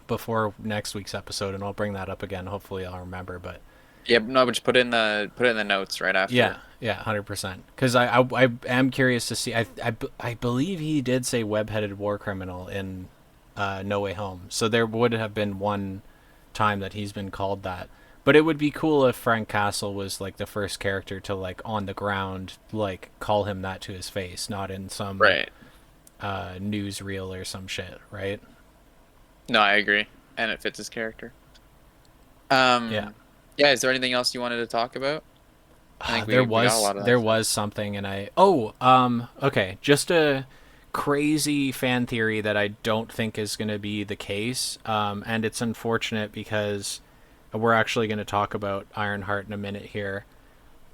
before next week's episode, and I'll bring that up again. Hopefully, I'll remember. But Yeah, no, but just put it in the notes right yeah, after. yeah, 100%. Because I am curious to see. I believe he did say web-headed war criminal in No Way Home. So there would have been one time that he's been called that. But it would be cool if Frank Castle was like the first character to like on the ground like call him that to his face, not in some Right. newsreel or some shit, right? No, I agree. And it fits his character. Yeah. Yeah, is there anything else you wanted to talk about? I think There we got a was lot of that there stuff. was something, and okay, just a crazy fan theory that I don't think is going to be the case, and it's unfortunate because we're actually going to talk about Ironheart in a minute here.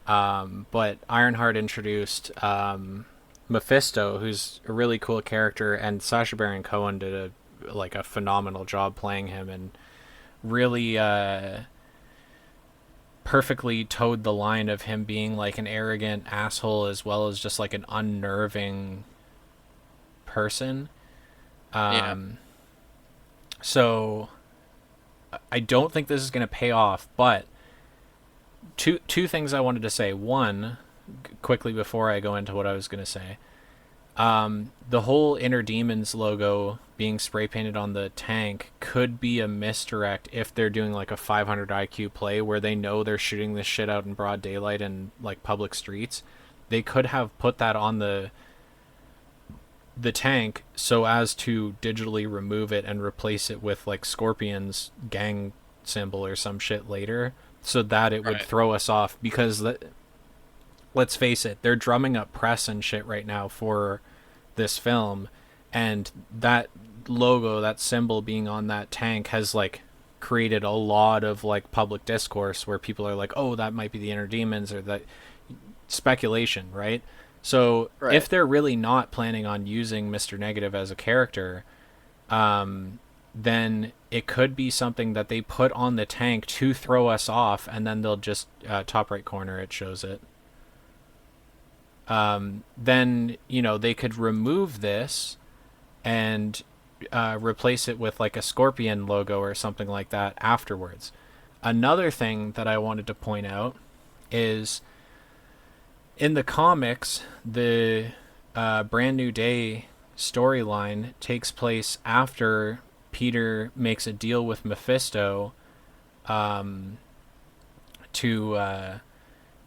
But Ironheart introduced Mephisto, who's a really cool character, and Sacha Baron Cohen did a phenomenal job playing him, and really perfectly towed the line of him being like an arrogant asshole as well as just like an unnerving person. Yeah. Um, so I don't think this is going to pay off, but two things I wanted to say. One, quickly before I go into what I was going to say, the whole Inner Demons logo being spray painted on the tank could be a misdirect if they're doing like a 500 IQ play where they know they're shooting this shit out in broad daylight in like public streets. They could have put that on the tank so as to digitally remove it and replace it with like Scorpion's gang symbol or some shit later so that it would Right. throw us off because let's face it, they're drumming up press and shit right now for this film, and that logo, that symbol being on that tank has like created a lot of like public discourse where people are like, "Oh, that might be the Inner Demons," or that speculation, right? So Right. if they're really not planning on using Mr. Negative as a character, then it could be something that they put on the tank to throw us off, and then they'll just top right corner it shows it. Then they could remove this and replace it with like a scorpion logo or something like that afterwards. Another thing that I wanted to point out is in the comics, the Brand New Day storyline takes place after Peter makes a deal with Mephisto to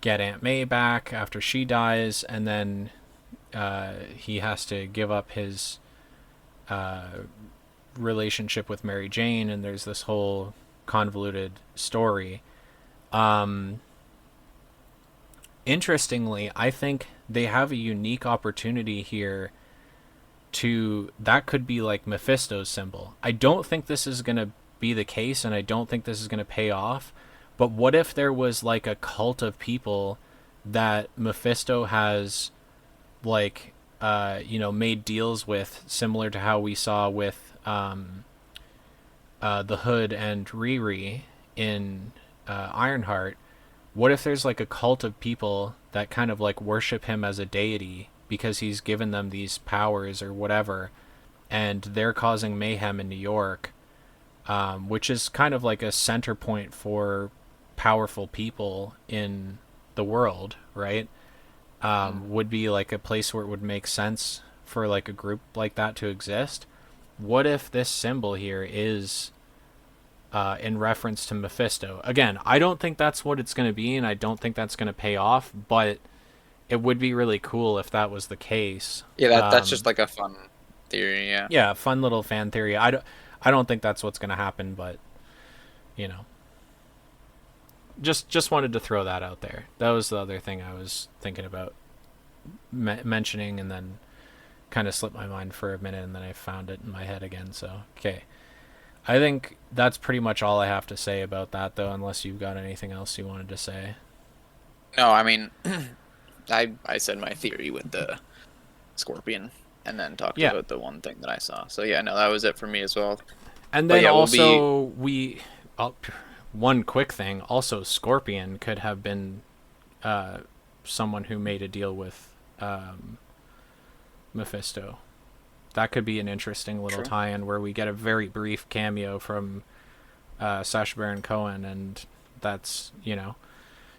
get Aunt May back after she dies, and then he has to give up his relationship with Mary Jane, and there's this whole convoluted story. Um, Interestingly, I think they have a unique opportunity here to that could be like Mephisto's symbol. I don't think this is going to be the case, and I don't think this is going to pay off. But what if there was like a cult of people that Mephisto has made deals with, similar to how we saw with the Hood and Riri in Ironheart. What if there's like a cult of people that kind of like worship him as a deity because he's given them these powers or whatever, and they're causing mayhem in New York, which is kind of like a center point for powerful people in the world, right? Mm. Would be like a place where it would make sense for like a group like that to exist. What if this symbol here is in reference to Mephisto. Again, I don't think that's what it's going to be, and I don't think that's going to pay off, but it would be really cool if that was the case. Yeah, that's just like a fun theory. Yeah. Yeah, fun little fan theory. I don't think that's what's going to happen, but you know, just wanted to throw that out there. That was the other thing I was thinking about mentioning, and then kind of slipped my mind for a minute, and then I found it in my head again. So okay, I think that's pretty much all I have to say about that, though, unless you've got anything else you wanted to say. No, I mean, I said my theory with the Scorpion, and then talked Yeah, about the one thing that I saw. So yeah, no, that was it for me as well. and But then yeah, we'll be also one quick thing. Also, Scorpion could have been someone who made a deal with Mephisto. That could be an interesting little true. tie-in where we get a very brief cameo from Sacha Baron Cohen, and that's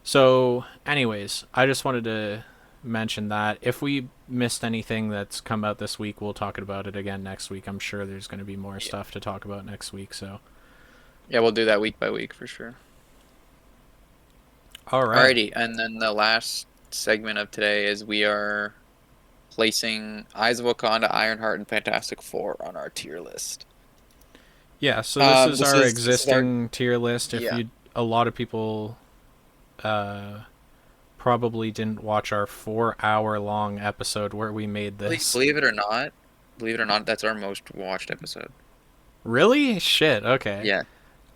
So, anyways, I just wanted to mention that. If we missed anything that's come out this week, we'll talk about it again next week. I'm sure there's going to be more Yeah, stuff to talk about next week. So, yeah, we'll do that week by week for sure. all right. Alrighty, and then the last segment of today is we are placing Eyes of Wakanda, Ironheart, and Fantastic Four on our tier list. Yeah. So this is This our is our existing tier list. If yeah. you, a lot of people, uh, probably didn't watch our 4 hour long episode where we made this. Believe it or not, that's our most watched episode. Really? Shit. Okay. Yeah,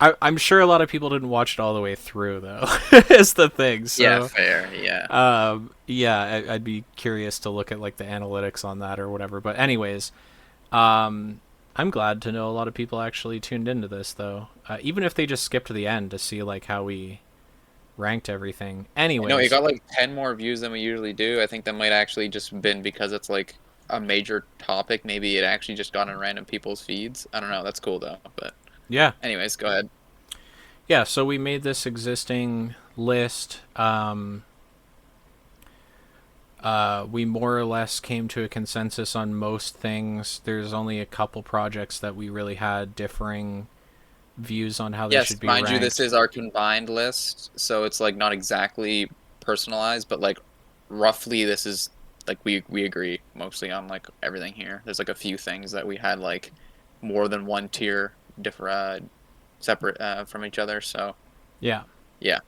I'm sure a lot of people didn't watch it all the way through, though. Is the thing. yeah, So, fair, yeah. yeah, I'd be curious to look at like the analytics on that or whatever. But anyways, I'm glad to know a lot of people actually tuned into this, though. Even if they just skipped to the end to see like how we ranked everything. I know it Anyways, got like 10 more views than we usually do. I think that might actually just been because it's like a major topic. Maybe it actually just got in random people's feeds. I don't know. That's cool though. But yeah, anyways, go ahead. yeah. So we made this existing list. We more or less came to a consensus on most things. There's only a couple projects that we really had differing views on how they Yes, should be mind you, this ranked. is our combined list, so it's like not exactly personalized, but like roughly this is like we agree mostly on like everything here. There's like a few things that we had like more than one tier different separate from each other. So Yeah. yeah,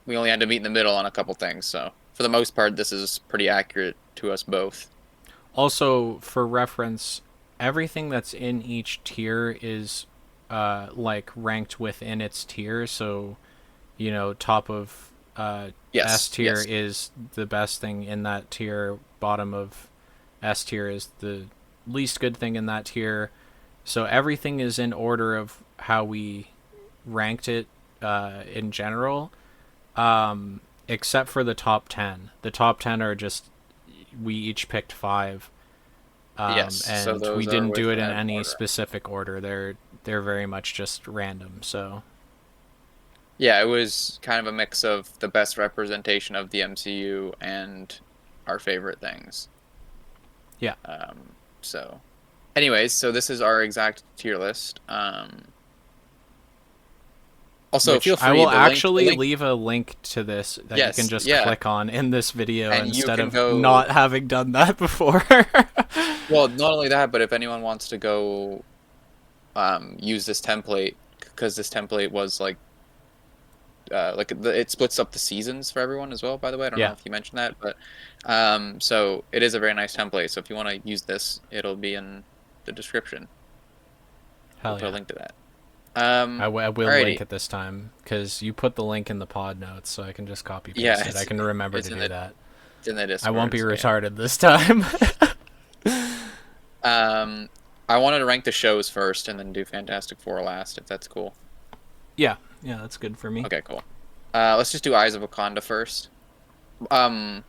we only had to meet in the middle on a couple things. So for the most part, this is pretty accurate to us both. Also, for reference, everything that's in each tier is like ranked within its tier. So, top of S Yes, tier yes, is the best thing in that tier. Bottom of S tier is the least good thing in that tier. So everything is in order of how we ranked it in general, except for the top 10. The top 10 are just, we each picked five, yes. So and we those are didn't do it in within any order. specific order. They're very much just random. So Yeah, it was kind of a mix of the best representation of the MCU and our favorite things. yeah, So, anyways, so this is our exact tier list. Also, which feel I free will the actually link. leave a link to this that you can Yes, just yeah, click on in this video and you instead can of go. not having done that before. Well, not only that, but if anyone wants to go use this template, because this template was it splits up the seasons for everyone as well. By the way, I don't know Yeah, if you mentioned that, but so it is a very nice template. So if you want to use this, it'll be in the description. We'll hell put a yeah. link to that. I will link Alrighty, it this time because you put the link in the pod notes, so I can just copy yeah, paste it. I can remember to it's do that. in the I won't Discord. be So yeah. retarded this time. Um, I wanted to rank the shows first and then do Fantastic Four last, if that's cool. Yeah, yeah, that's good for me. Okay, cool. Let's just do Eyes of Wakanda first.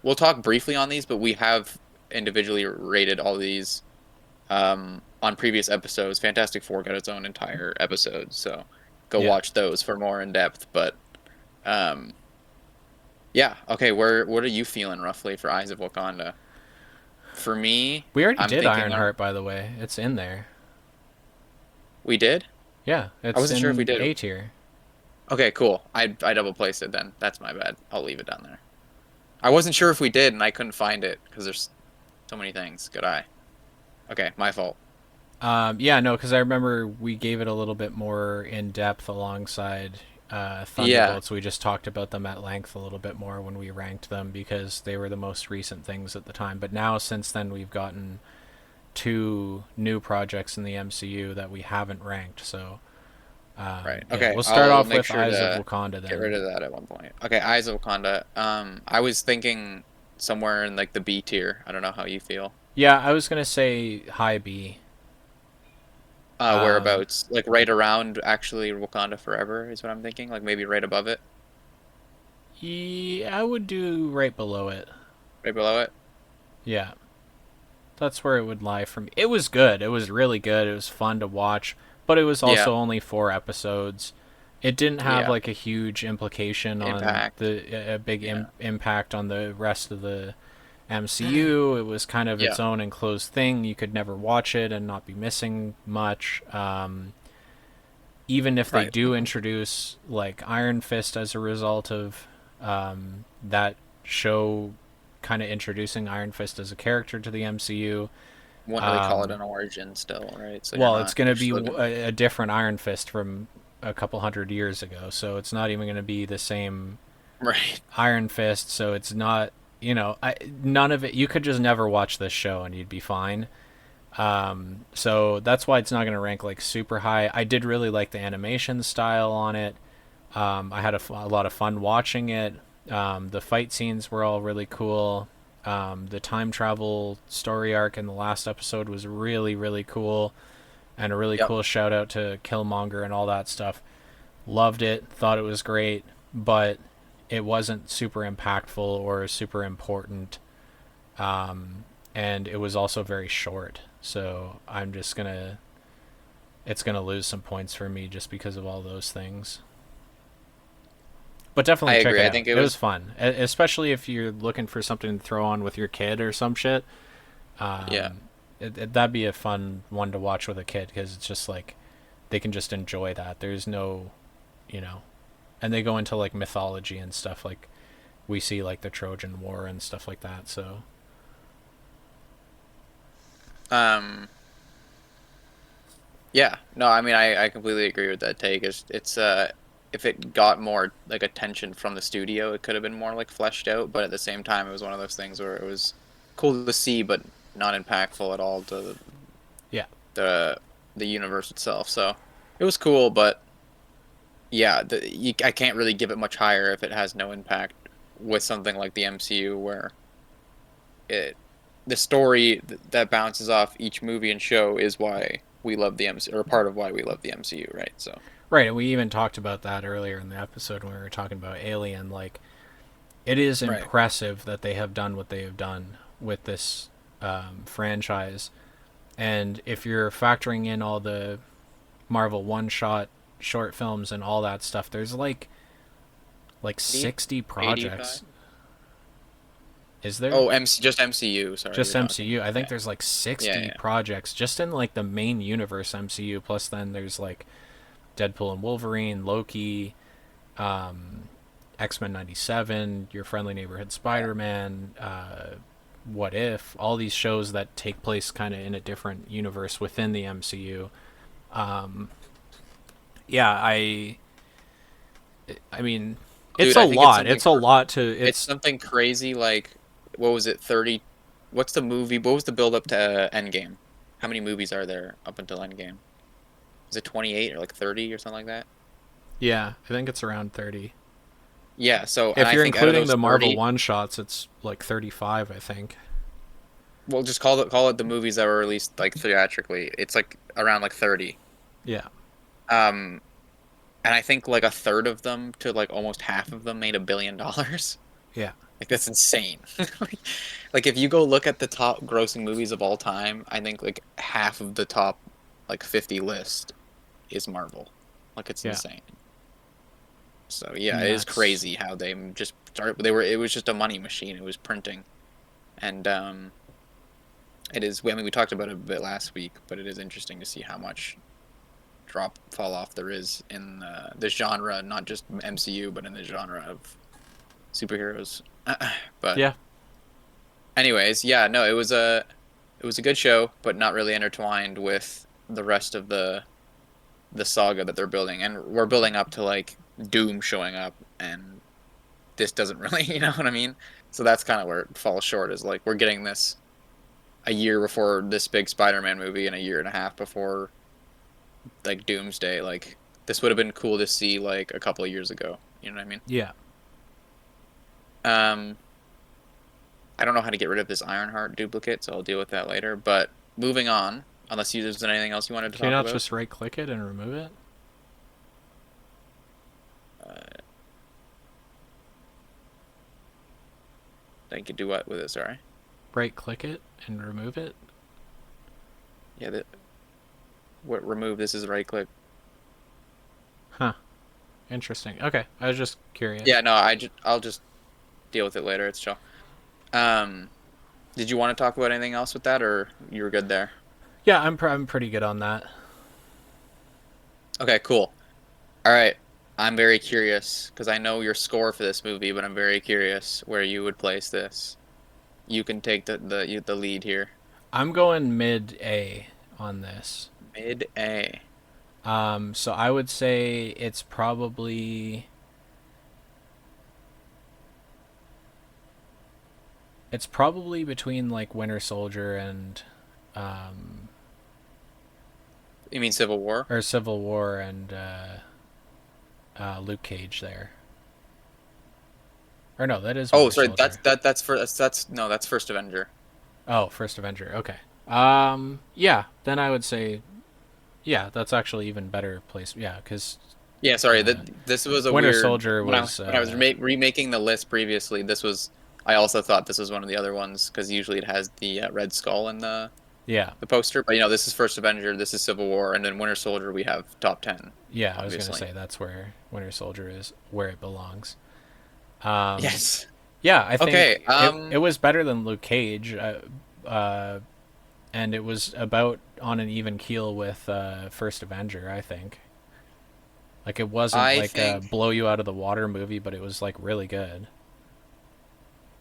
We'll talk briefly on these, but we have individually rated all these on previous episodes. Fantastic Four got its own entire episode, so go Yeah, watch those for more in depth. But um, yeah, okay. What are you feeling roughly for Eyes of Wakanda? For me, we already I'm did thinking Ironheart, by the way. It's in there. we did. Yeah, I it's wasn't sure if we in did. A tier. Okay, cool. I double placed it then. That's my bad. I'll leave it down there. I wasn't sure if we did, and I couldn't find it because there's so many things. Good eye. Okay, my fault. Yeah, no, because I remember we gave it a little bit more in depth alongside Yeah, Thunderbolts. We just talked about them at length a little bit more when we ranked them because they were the most recent things at the time. But now, since then, we've gotten two new projects in the MCU that we haven't ranked. So, right. yeah, Okay, we'll start I'll off make with sure Eyes of to Wakanda get then. rid of that at one point. Okay, Eyes of Wakanda. I was thinking somewhere in like the B tier. I don't know how you feel. Yeah, I was gonna say high B. Um, Whereabouts? Like right around actually Wakanda Forever is what I'm thinking. Like maybe right above it, yeah, I would do right below it. right below it. Yeah, that's where it would lie for me. It was good. It was really good. It was fun to watch, but it was Yeah, also only 4 episodes. It didn't have yeah. like a huge implication on Impact. the a big Yeah, impact on the rest of the MCU. It was kind of yeah. its own enclosed thing. You could never watch it and not be missing much. Even if they Right. do introduce like Iron Fist as a result of that show, kind of introducing Iron Fist as a character to the MCU. Wouldn't really call it an origin still, right? So you're Well, it's not. going to You're be still gonna. a different Iron Fist from a couple hundred years ago, so it's not even going to be the same Right. Iron Fist. So it's not, none of it. You could just never watch this show and you'd be fine. So that's why it's not going to rank like super high. I did really like the animation style on it. I had a lot of fun watching it. The fight scenes were all really cool. The time travel story arc in the last episode was really, really cool, and a really Yep. cool shout out to Killmonger and all that stuff. Loved it, thought it was great, but it wasn't super impactful or super important. And it was also very short. So it's gonna lose some points for me just because of all those things. But I definitely check agree. it I out. think it It was was. fun, especially if you're looking for something to throw on with your kid or some shit. Yeah. That'd be a fun one to watch with a kid because it's just like they can just enjoy that. There's no, you know, and they go into like mythology and stuff like we see like the Trojan War and stuff like that. So Um. Yeah. No, I mean, I completely agree with that take. It's if it got more like attention from the studio, it could have been more like fleshed out. But at the same time, it was one of those things where it was cool to see, but not impactful at all to yeah, the the universe itself. So it was cool, but yeah, I can't really give it much higher if it has no impact with something like the MCU, where it the story that bounces off each movie and show is why we love the MCU, or part of why we love the MCU, right? So right. And we even talked about that earlier in the episode when we were talking about Alien. Like it is right. impressive that they have done what they have done with this franchise. And if you're factoring in all the Marvel one shot short films and all that stuff, there's like 80, 60 85. projects. Is there? Oh, MC just MCU. Sorry, Just you're talking. MCU. I think Yeah, there's like yeah, 60 yeah. projects just in like the main universe MCU. Plus, then there's like Deadpool and Wolverine, Loki, X Men '97, Your Friendly Neighborhood Yeah. Spider Man, What If, all these shows that take place kind of in a different universe within the MCU. Yeah, I mean, it's Dude, a I think it's lot. something It's a lot to it's it's something crazy like what was it, 30? What's the movie? What was the build up to Endgame? How many movies are there up until Endgame? Is it 28 or like 30 or something like that? yeah, I think it's around 30. Yeah, so and If I you're think out of including those the Marvel 30, one shots, it's like 35, I think. well just call it the movies that were released like theatrically. It's like around like 30. Yeah. Um and I think like a third of them to like almost half of them made $1 billion. Yeah. Like that's insane. Like if you go look at the top grossing movies of all time, I think like half of the top like 50 list is Marvel. Like it's Yeah. insane. So yeah, And it is that's crazy how they just started. They were it was just a money machine. It was printing, and it is. I mean, we talked about it a bit last week, but it is interesting to see how much fall off there is in the genre, not just MCU, but in the genre of superheroes. But Yeah. anyways, yeah, no, it was a good show, but not really intertwined with the rest of the saga that they're building, and we're building up to like Doom showing up, and this doesn't really, you know what I mean? So that's kind of where it falls short. Is like we're getting this a year before this big Spider-Man movie, and a year and a half before like Doomsday. Like this would have been cool to see like a couple of years ago. You know what I mean? Yeah. Um, I don't know how to get rid of this Ironheart duplicate, so I'll deal with that later. But moving on, unless there's anything else you wanted to Can you talk not about. just right click it and remove it? Uh, I could do what with it? Sorry. Right click it and remove it? Yeah, what remove this is right click. Huh. Interesting. Okay. I was just Yeah, curious. no, I'll just deal with it later. It's chill. Um, did you want to talk about anything else with that, or you were good there? Yeah, I'm pretty good on that. Okay, cool. All right. I'm very curious because I know your score for this movie, but I'm very curious where you would place this. You can take the lead here. I'm going mid A on this. Mid A. So I would say it's probably between like Winter Soldier and um You mean Civil War? or Civil War and Luke Cage there. Or no, that is Oh, Winter sorry. Soldier. That's no, that's First Avenger. Oh, First Avenger. Okay. Yeah, then I would say yeah, that's actually even better place. Yeah, cuz Yeah, sorry. This was a Winter weird Soldier when I was when I was remaking the list previously. This was I also thought this was one of the other ones because usually it has the Red Skull in yeah. the poster. But this is First Avenger, this is Civil War, and then Winter Soldier we have top 10, Yeah, I was going to obviously. say that's where Winter Soldier is where it belongs. Um Yes. yeah, I Okay. think it was better than Luke Cage. And it was about on an even keel with First Avenger, I think. Like it wasn't I like a think blow you out of the water movie, but it was like really good.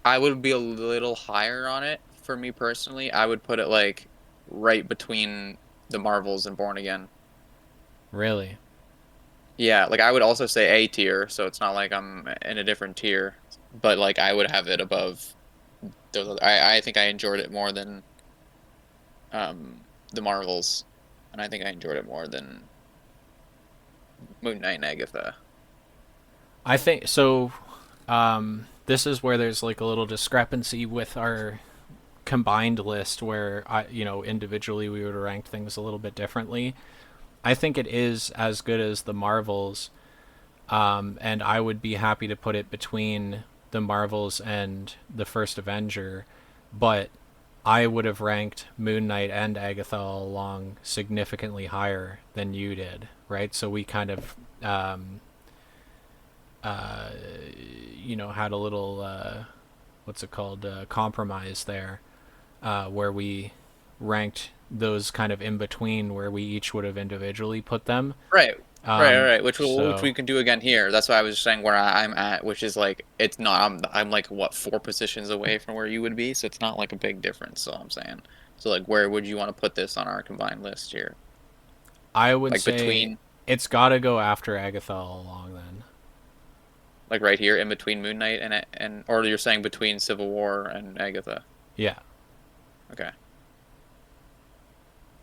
I would be a little higher on it for me personally. I would put it like right between the Marvels and Born Again. Really. Yeah, like I would also say A tier, so it's not like I'm in a different tier, but like I would have it above those other, I think I enjoyed it more than the Marvels, and I think I enjoyed it more than Moon Knight and Agatha. I think so. This is where there's like a little discrepancy with our combined list, where individually we would rank things a little bit differently. I think it is as good as the Marvels, and I would be happy to put it between the Marvels and the first Avenger, but I would have ranked Moon Knight and Agatha all along significantly higher than you did, right? So we kind of, uh, had a little, what's it called, compromise there, where we ranked those kind of in between, where we each would have individually put them. Right, right. Which So we can do again here. That's why I was just saying where I'm at, which is like it's not. I'm like what, 4 positions away from where you would be, so it's not like a big difference. So I'm saying. So like, where would you want to put this on our combined list here? I would Like say between, it's got to go after Agatha all along then. like right here in between Moon Knight or you're saying between Civil War and Agatha? Yeah, Okay,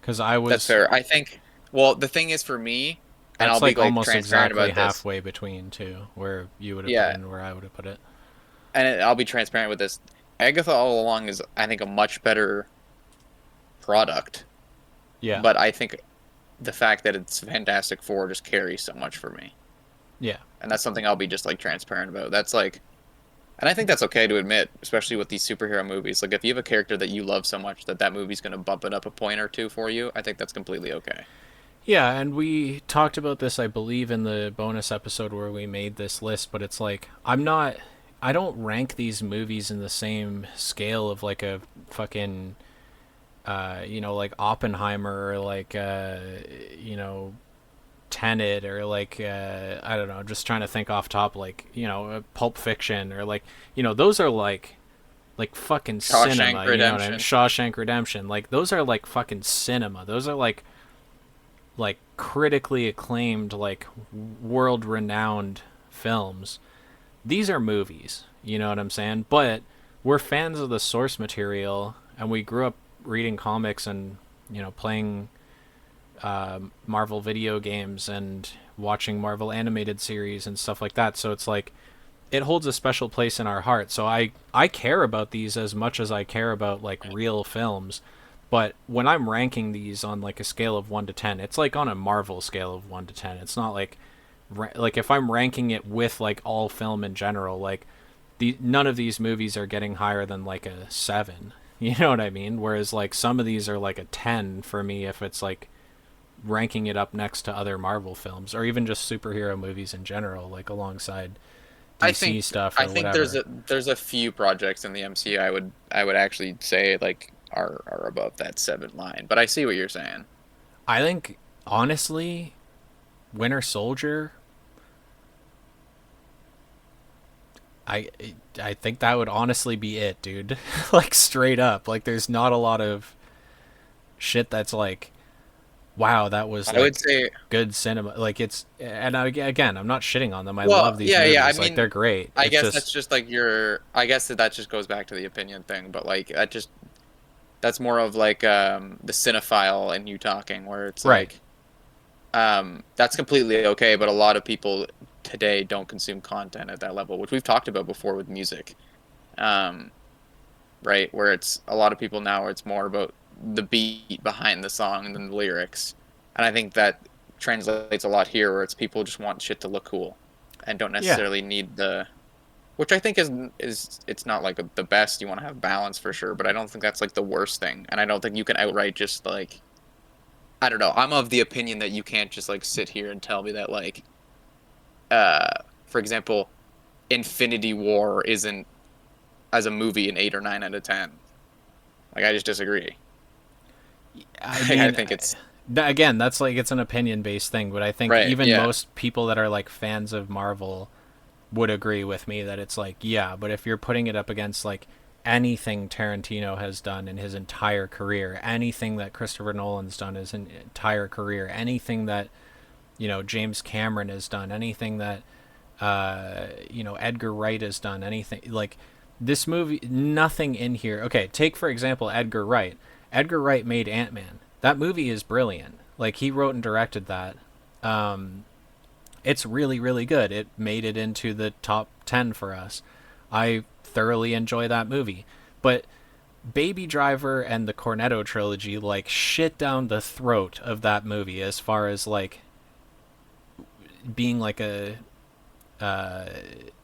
because I that's was fair. I think. Well, the thing is for me, and that's I'll be like like almost transparent exactly about this. halfway between two, where you would have put it Yeah, and where I would have put it. and I'll be transparent with this. Agatha all along is, I think, a much better product, Yeah, but I think the fact that it's Fantastic Four just carries so much for me, yeah, and that's something I'll be just like transparent about. That's like, and I think that's okay to admit, especially with these superhero movies. Like, if you have a character that you love so much that movie's going to bump it up a point or two for you, I think that's completely okay. yeah. And we talked about this, I believe, in the bonus episode where we made this list. But it's like I don't rank these movies in the same scale of like a fucking like Oppenheimer or like you know Tenet or like I don't know, just trying to think off top, like Pulp Fiction or like those are like fucking Shawshank cinema. You know what I mean? Redemption. Shawshank Redemption. Like those are like fucking cinema. Those are like critically acclaimed, like world renowned films. These are movies. You know what I'm saying? But we're fans of the source material, and we grew up reading comics and playing Marvel video games and watching Marvel animated series and stuff like that. So it's like it holds a special place in our heart. So I care about these as much as I care about like real films. But when I'm ranking these on like a scale of 1 to 10, it's like on a Marvel scale of 1 to 10. It's not like if I'm ranking it with like all film in general, like none of these movies are getting higher than like a 7. You know what I mean? Whereas like some of these are like a 10 for me if it's like ranking it up next to other Marvel films or even just superhero movies in general, like alongside I DC think stuff I or think whatever. there's a few projects in the MCU I would actually say like are above that 7 line. But I see what you're saying. I think honestly, Winter Soldier, I I think that would honestly be it, dude. Like straight up. Like there's not a lot of shit that's like wow, that was I would like say, good cinema. Like it's and again, I'm not shitting on them. I well, love these yeah. I movies. Like mean, they're great. I It's guess just that's just like I guess that just goes back to the opinion thing, but like that's more of like the cinephile and you talking where it's right. like that's completely okay, but a lot of people today don't consume content at that level, which we've talked about before with music. Um, right? Where it's a lot of people now where it's more about the beat behind the song than the lyrics. And I think that translates a lot here where it's people just want shit to look cool and don't Yeah. necessarily need the which I think is it's not like the best. You want to have balance for sure, but I don't think that's like the worst thing. And I don't think you can outright just like I don't know. I'm of the opinion that you can't just like sit here and tell me that like uh for example, Infinity War isn't as a movie an 8 or 9 out of 10. Like I just disagree. I I mean, think it's again, that's like it's an opinion based thing, but I think right. even Yeah. most people that are like fans of Marvel would agree with me that it's like, yeah, but if you're putting it up against like anything Tarantino has done in his entire career, anything that Christopher Nolan's done his entire career, anything that, James Cameron has done, anything that Edgar Wright has done, anything like this movie, nothing in here. Okay, take for example Edgar Wright. Edgar Wright made Ant-Man. That movie is brilliant. Like he wrote and directed that. It's really really good. It made it into the top 10 for us. I thoroughly enjoy that movie. But Baby Driver and the Cornetto trilogy like shit down the throat of that movie as far as being uh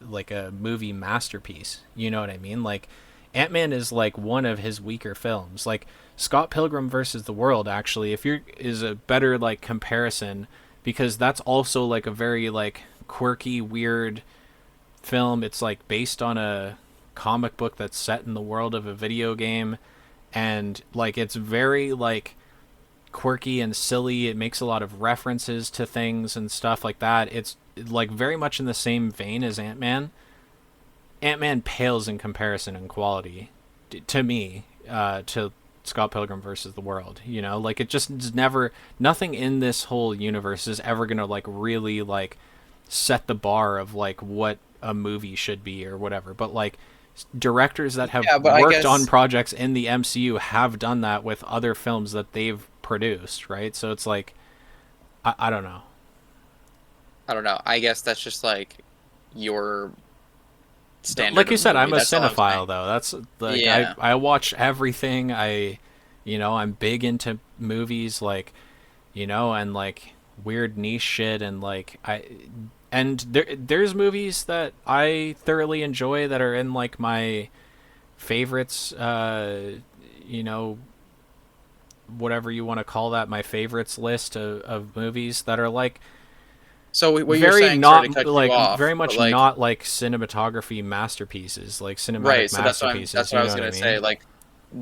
like a movie masterpiece. You know what I mean? Like Ant-Man is like one of his weaker films. Like Scott Pilgrim versus the World actually, if you're is a better like comparison because that's also like a very like quirky, weird film. It's like based on a comic book that's set in the world of a video game and like it's very like quirky and silly. It makes a lot of references to things and stuff like that. It's like very much in the same vein as Ant-Man. Ant-Man pales in comparison in quality to me to Scott Pilgrim versus the World. Like it just is never nothing in this whole universe is ever gonna like really like set the bar of like what a movie should be or whatever. But like directors that have Yeah, but I worked on guess projects in the MCU have done that with other films that they've produced, right? So it's like I don't know. I don't know. I guess that's just like your standard Like you of said, movie. I'm a That's all I'm cinephile saying. though. That's like Yeah. I watch everything. I'm big into movies and like weird niche shit and like there's movies that I thoroughly enjoy that are in like my favorites you know whatever you want to call that, my favorites list of movies that are like So what you're saying, sorry to cut you off, very but much like not like cinematography masterpieces, like cinematic right, so that's masterpieces, what you I know was what I gonna say. mean? Like,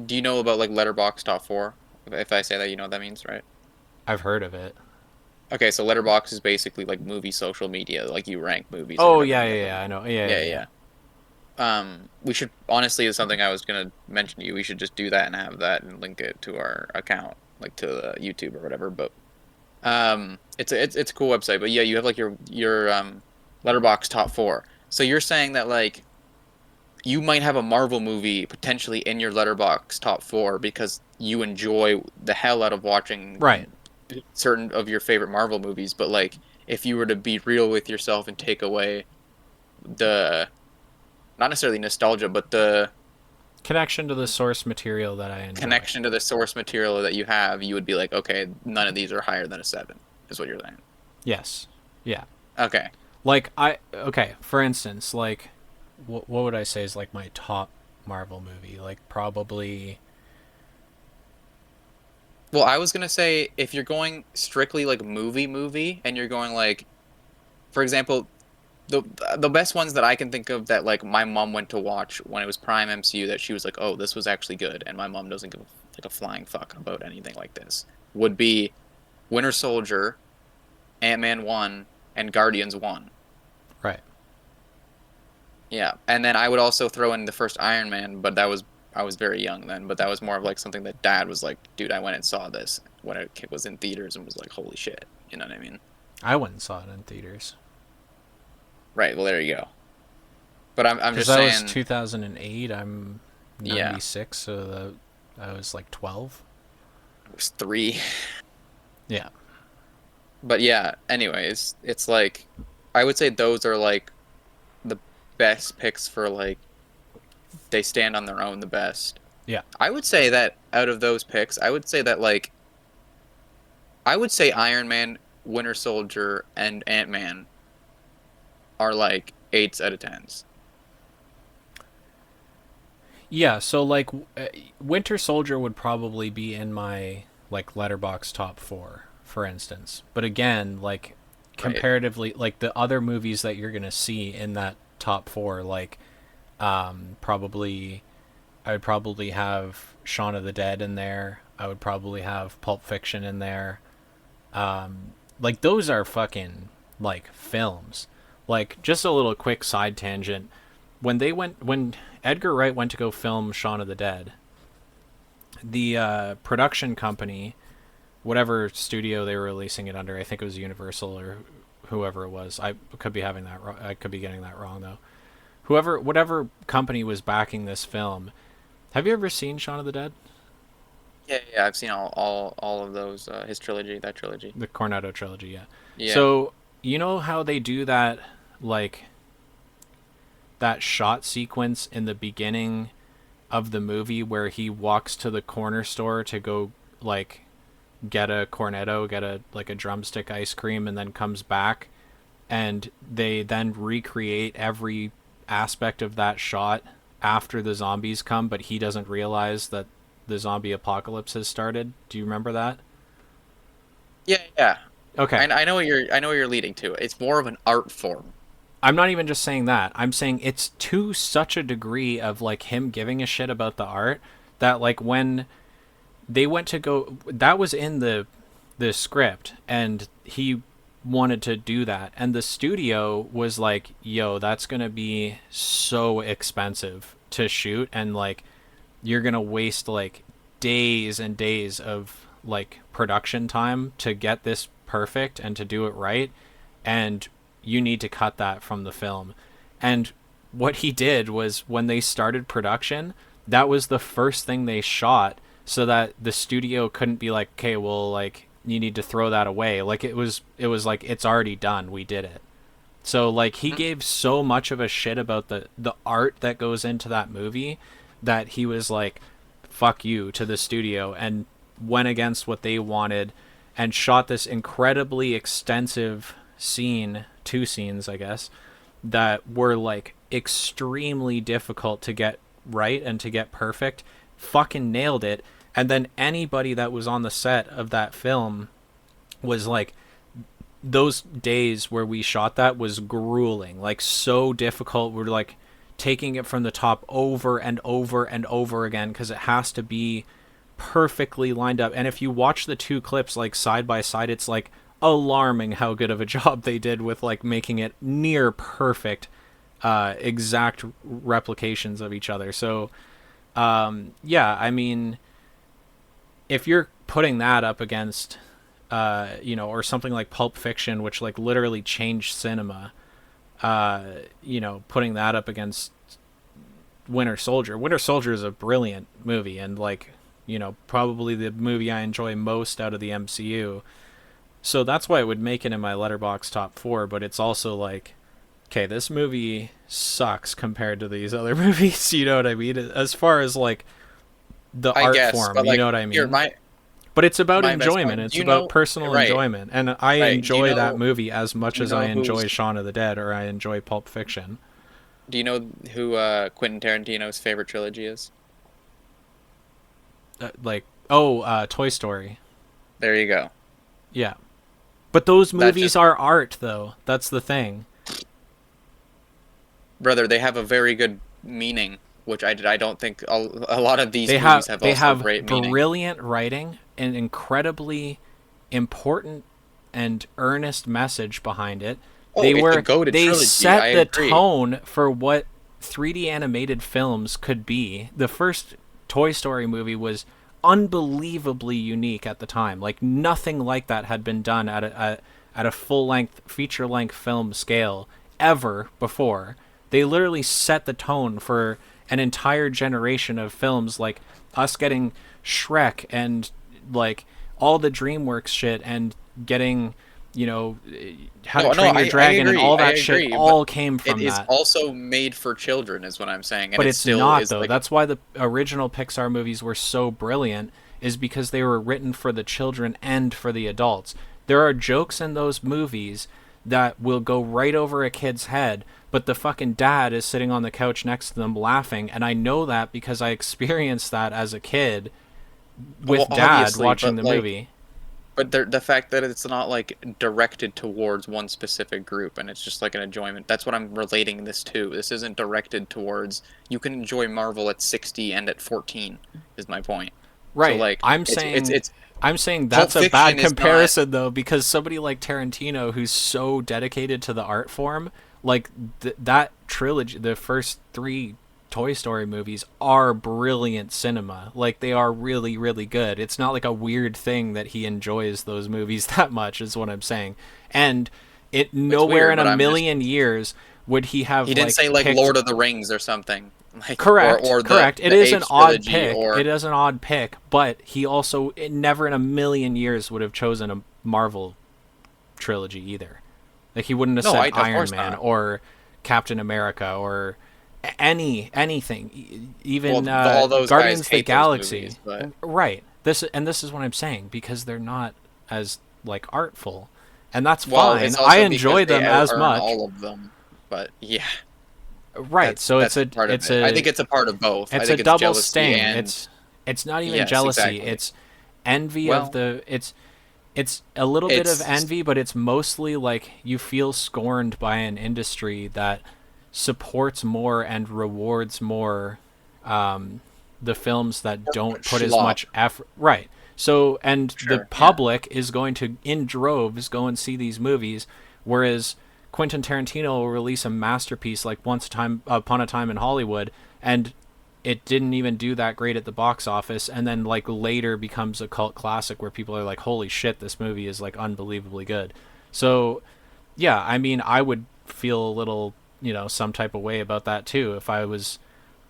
do you know about like Letterbox top four? If I say that, you know what that means, right? I've heard of it. Okay, so Letterbox is basically like movie social media, like you rank movies or Oh whatever yeah, and you yeah, have yeah. them. I know. Yeah, Yeah, yeah, yeah. yeah. We should honestly is something I was gonna mention to you. We should just do that and have that and link it to our account, like to YouTube or whatever. But it's a cool website. But yeah, you have like your Letterbox top four. So you're saying that like you might have a Marvel movie potentially in your Letterbox top four because you enjoy the hell out of watching Right. certain of your favorite Marvel movies. But like if you were to be real with yourself and take away the not necessarily nostalgia, but the Connection to the source material that I enjoy. connection to the source material that you have, you would be like, okay, none of these are higher than a seven, is what you're saying. Yes. Yeah. Okay. Like okay, for instance, like what would I say is like my top Marvel movie? Like probably Well, I was gonna say if you're going strictly like movie, and you're going like, for example, the the best ones that I can think of that like my mom went to watch when it was Prime MCU that she was like, oh, this was actually good, and my mom doesn't give like a flying fuck about anything like this, would be Winter Soldier, Ant-Man 1, and Guardians 1. right. Yeah, and then I would also throw in the first Iron Man, but that was I was very young then, but that was more of like something that Dad was like, "Dude, I went and saw this when it was in theaters and was like, holy shit," you know what I mean? I went and saw it in theaters Right. Well, there you go. But I'm because just that was saying, 2008. I'm yeah, 96, so I was like 12. it was three. Yeah. But yeah, anyways, it's like I would say those are like the best picks for like they stand on their own the best. Yeah. I would say that out of those picks, I would say that like I would say Iron Man, Winter Soldier, and Ant-Man are like eights out of tens. Yeah, so like Winter Soldier would probably be in my like letterbox top 4 for instance. But again, like Right. comparatively like the other movies that you're going to see in that top 4 like probably I would probably have Shaun of the Dead in there. I would probably have Pulp Fiction in there. Like those are fucking like films. Like just a little quick side tangent. When Edgar Wright went to go film Shaun of the Dead, the production company, whatever studio they were releasing it under, I think it was Universal or whoever it was. I could be having that wrong. I could be getting that wrong though. Whatever company was backing this film. Have you ever seen Shaun of the Dead? Yeah, yeah, I've seen all of those his trilogy, that trilogy. The Cornetto trilogy, yeah. Yeah. So you know how they do that, like that shot sequence in the beginning of the movie where he walks to the corner store to go like get a cornetto, get a like a drumstick ice cream, and then comes back, and they then recreate every aspect of that shot after the zombies come, but he doesn't realize that the zombie apocalypse has started. Do you remember that? Yeah, yeah. Okay. I know what you're leading to. It's more of an art form. I'm not even just saying that. I'm saying it's to such a degree of like him giving a shit about the art that like when they went to go that was in the script and he wanted to do that and the studio was like, "Yo, that's going to be so expensive to shoot and like you're going to waste like days and days of like production time to get this perfect and to do it right and you need to cut that from the film." And what he did was when they started production, that was the first thing they shot so that the studio couldn't be like, "Okay, well like you need to throw that away." Like it was like it's already done. We did it. So like he Mhm. gave so much of a shit about the art that goes into that movie that he was like fuck you to the studio and went against what they wanted and shot this incredibly extensive scene, two scenes I guess, that were like extremely difficult to get right and to get perfect. Fucking nailed it. And then anybody that was on the set of that film was like, those days where we shot that was grueling, like so difficult. We're like taking it from the top over and over and over again because it has to be perfectly lined up. And if you watch the two clips like side by side, it's like alarming how good of a job they did with like making it near perfect, exact replications of each other. So yeah, I mean, if you're putting that up against, or something like Pulp Fiction, which like literally changed cinema, putting that up against Winter Soldier. Winter Soldier is a brilliant movie, and like, probably the movie I enjoy most out of the MCU. So that's why it would make it in my letterbox top four. But it's also like, okay, this movie sucks compared to these other movies. You know what I mean? As far as like the I art guess, form, but you like know what I here, mean? my But it's about my best enjoyment. point. Do It's you about know? personal Right, enjoyment, and I right. enjoy that movie as much Do you as I know enjoy who's Shaun of the Dead or I enjoy Pulp Fiction. Do you know who Quentin Tarantino's favorite trilogy is? Toy Story. There you go. Yeah, but those That movies just are art, though. That's the thing. Brother, they have a very good meaning, which I don't think a lot of these They movies have have they also have great meaning. brilliant writing, an incredibly important and earnest message behind it. Oh, it's a goated They trilogy. I set the agree. tone for what 3D animated films could be. The first Toy Story movie was unbelievably unique at the time. Like nothing like that had been done at a full length feature length film scale ever before. They literally set the tone for an entire generation of films, like us getting Shrek and like all the DreamWorks shit and getting, you know, How to No, no, Train Your I Dragon and agree. all I that shit agree. But all came it from is that. also made for children, is what I'm saying, and But it it's still not is though. like That's why the original Pixar movies were so brilliant, is because they were written for the children and for the adults. There are jokes in those movies that will go right over a kid's head, but the fucking dad is sitting on the couch next to them laughing, and I know that because I experienced that as a kid well, with dad obviously, watching but the like movie. but the fact that it's not like directed towards one specific group and it's just like an enjoyment. That's what I'm relating this to. This isn't directed towards you can enjoy Marvel at 60 and at 14 is my point. So Right. like it's I'm saying Pulp that's a bad Fiction is not. comparison though, because somebody like Tarantino who's so dedicated to the art form, like that trilogy, the first 3 Toy Story movies are brilliant cinema. Like they are really really good. It's not like a weird thing that he enjoys those movies that much is what I'm saying. And it It's nowhere weird, in a but I'm just million years would he he have didn't like say like picked. Lord of the Rings or something. Like Correct, or correct. It the is an Apes odd trilogy pick. or It is an odd pick, but he also never in a million years would have chosen a Marvel trilogy either. Like he wouldn't have no, said I of Iron course Man not. or Captain America or anything, Well, even all those guys Guardians of the hate those Galaxy. movies, but Right. This is what I'm saying because they're not as like artful, and that's well, fine. it's I also because enjoy they them out as earn much. all of them. But yeah, Right. So that's part of it. I think it's a part of both. I it's a think it's double jealousy sting. and It's not even yes, jealousy. exactly. It's envy of Well, the it's a little bit of it's envy, but it's mostly like you feel scorned by an industry that supports more and rewards more the films that don't put as schlop. much effort. Right. So, and the Sure, yeah. public is going to, in droves, go and see these movies, whereas Quentin Tarantino will release a masterpiece like Once Upon a Time in Hollywood, and it didn't even do that great at the box office, and then like later becomes a cult classic where people are like, "Holy shit, this movie is like unbelievably good." So, yeah, I mean, I would feel a little, some type of way about that too if I was,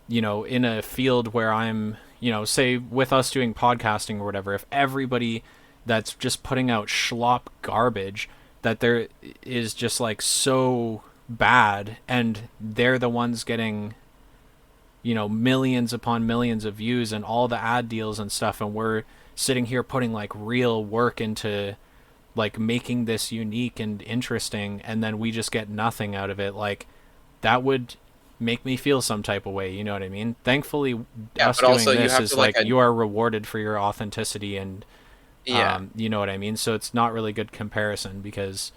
in a field where I'm, say with us doing podcasting or whatever, if everybody that's just putting out schlop garbage that there is just like so bad and they're the ones getting, millions upon millions of views and all the ad deals and stuff, and we're sitting here putting like real work into like making this unique and interesting, and then we just get nothing out of it. Like that would make me feel some type of way, you know what I mean? Thankfully Yeah, us but also doing you this have is to like like a you are rewarded for your authenticity, and yeah. you know what I mean? So it's not really good comparison because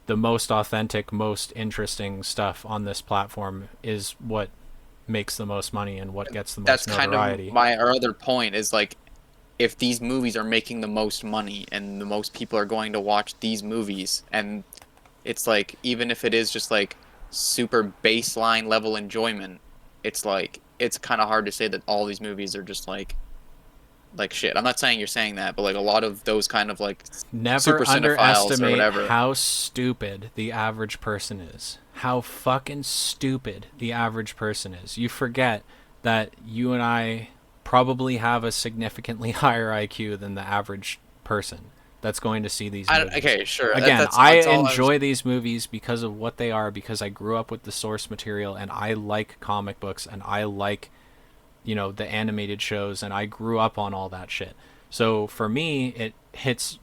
the most authentic, most interesting stuff on this platform is what makes the most money and what gets the That's most kind of notoriety. my our other point is like if these movies are making the most money and the most people are going to watch these movies, and it's like even if it is just like super baseline level enjoyment, it's like it's kind of hard to say that all these movies are just like shit. I'm not saying you're saying that, but like a lot of those kind of like super Never cinephiles or underestimate whatever. how stupid the average person is. How fucking stupid the average person is. You forget that you and I probably have a significantly higher IQ than the average person that's going to see these movies. Okay, sure. Again, I That's all I was. enjoy these movies because of what they are, because I grew up with the source material and I like comic books and I like, the animated shows, and I grew up on all that shit. So for me, it hits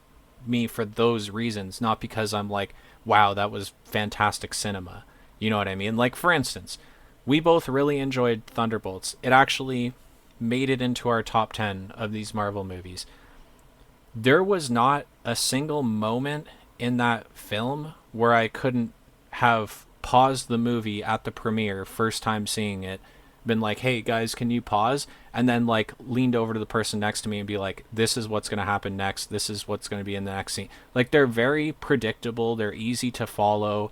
me for those reasons, not because I'm like, wow, that was fantastic cinema. You know what I mean? Like, for instance, we both really enjoyed Thunderbolts. It actually made it into our top 10 of these Marvel movies. There was not a single moment in that film where I couldn't have paused the movie at the premiere, first time seeing it, been like, hey guys, can you pause? And then like leaned over to the person next to me and be like, this is what's going to happen next. This is what's going to be in the next scene. Like, they're very predictable. They're easy to follow.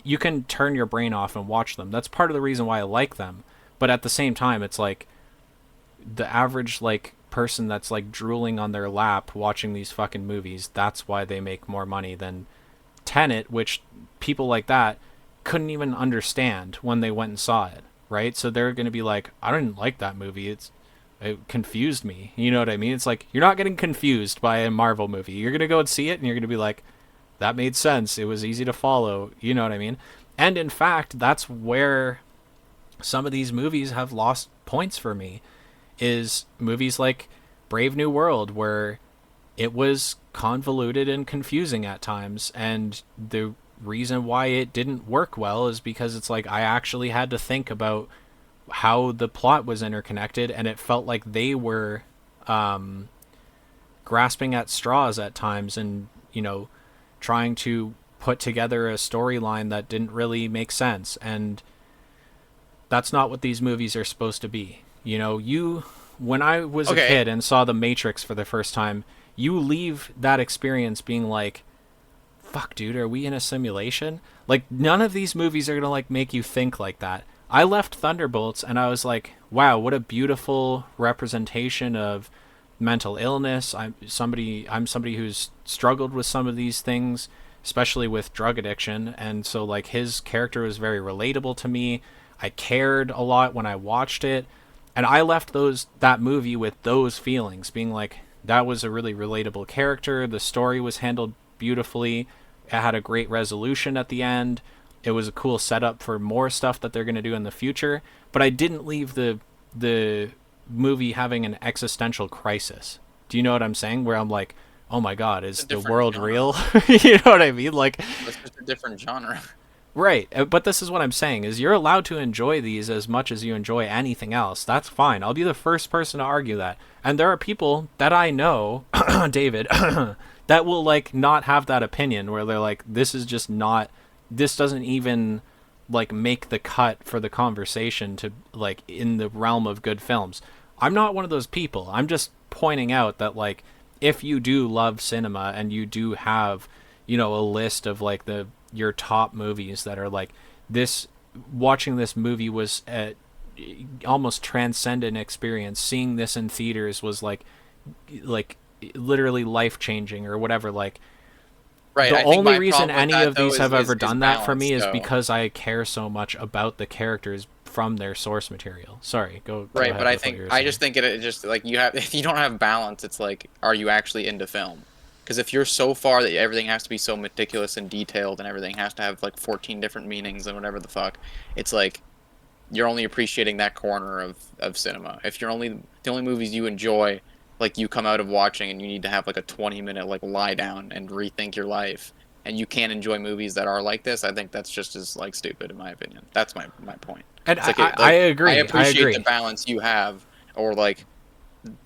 You can turn your brain off and watch them. That's part of the reason why I like them. But at the same time, it's like the average like person that's like drooling on their lap watching these fucking movies. That's why they make more money than Tenet, which people like that couldn't even understand when they went and saw it, right? So they're going to be like, I didn't like that movie. It confused me. You know what I mean? It's like, you're not getting confused by a Marvel movie. You're going to go and see it and you're going to be like, that made sense. It was easy to follow. You know what I mean? And in fact, that's where some of these movies have lost points for me, is movies like Brave New World, where it was convoluted and confusing at times, and the reason why it didn't work well is because it's like I actually had to think about how the plot was interconnected, and it felt like they were grasping at straws at times, and trying to put together a storyline that didn't really make sense. And that's not what these movies are supposed to be. You when I was a Okay, kid and saw The Matrix for the first time, you leave that experience being like, fuck dude, are we in a simulation? Like, none of these movies are going to like make you think like that. I left Thunderbolts and I was like, wow, what a beautiful representation of mental illness. I'm somebody who's struggled with some of these things, especially with drug addiction, and so like his character was very relatable to me. I cared a lot when I watched it, and I left that movie with those feelings, being like, that was a really relatable character. The story was handled beautifully. It had a great resolution at the end. It was a cool setup for more stuff that they're going to do in the future. But I didn't leave the movie having an existential crisis. Do you know what I'm saying? Where I'm like, oh my god, it's is a the different world genre. real? You know what I mean? Like, It's just a different genre. right. But this is what I'm saying, is you're allowed to enjoy these as much as you enjoy anything else. That's fine. I'll be the first person to argue that. And there are people that I know, David, that will like not have that opinion, where they're like, this is just not, this doesn't even like make the cut for the conversation to like in the realm of good films. I'm not one of those people. I'm just pointing out that like, if you do love cinema and you do have, a list of like the your top movies that are like, this, watching this movie was a almost transcendent experience. Seeing this in theaters was like literally life changing or whatever. Like, Right. the I think only my reason problem with any that of though these have ever is done that for balance me is though. because I care so much about the characters from their source material. Sorry, go Right, but ahead I with what think you were I saying. just think it just like you have if you don't have balance, it's like are you actually into film? Because if you're so far that everything has to be so meticulous and detailed and everything has to have like 14 different meanings and whatever the fuck, it's like you're only appreciating that corner of cinema. If you're only the only movies you enjoy, like you come out of watching and you need to have like a 20-minute like lie down and rethink your life, and you can't enjoy movies that are like this, I think that's just as like stupid in my opinion. That's my point. And It's like I I agree. I appreciate the agree. balance you have or like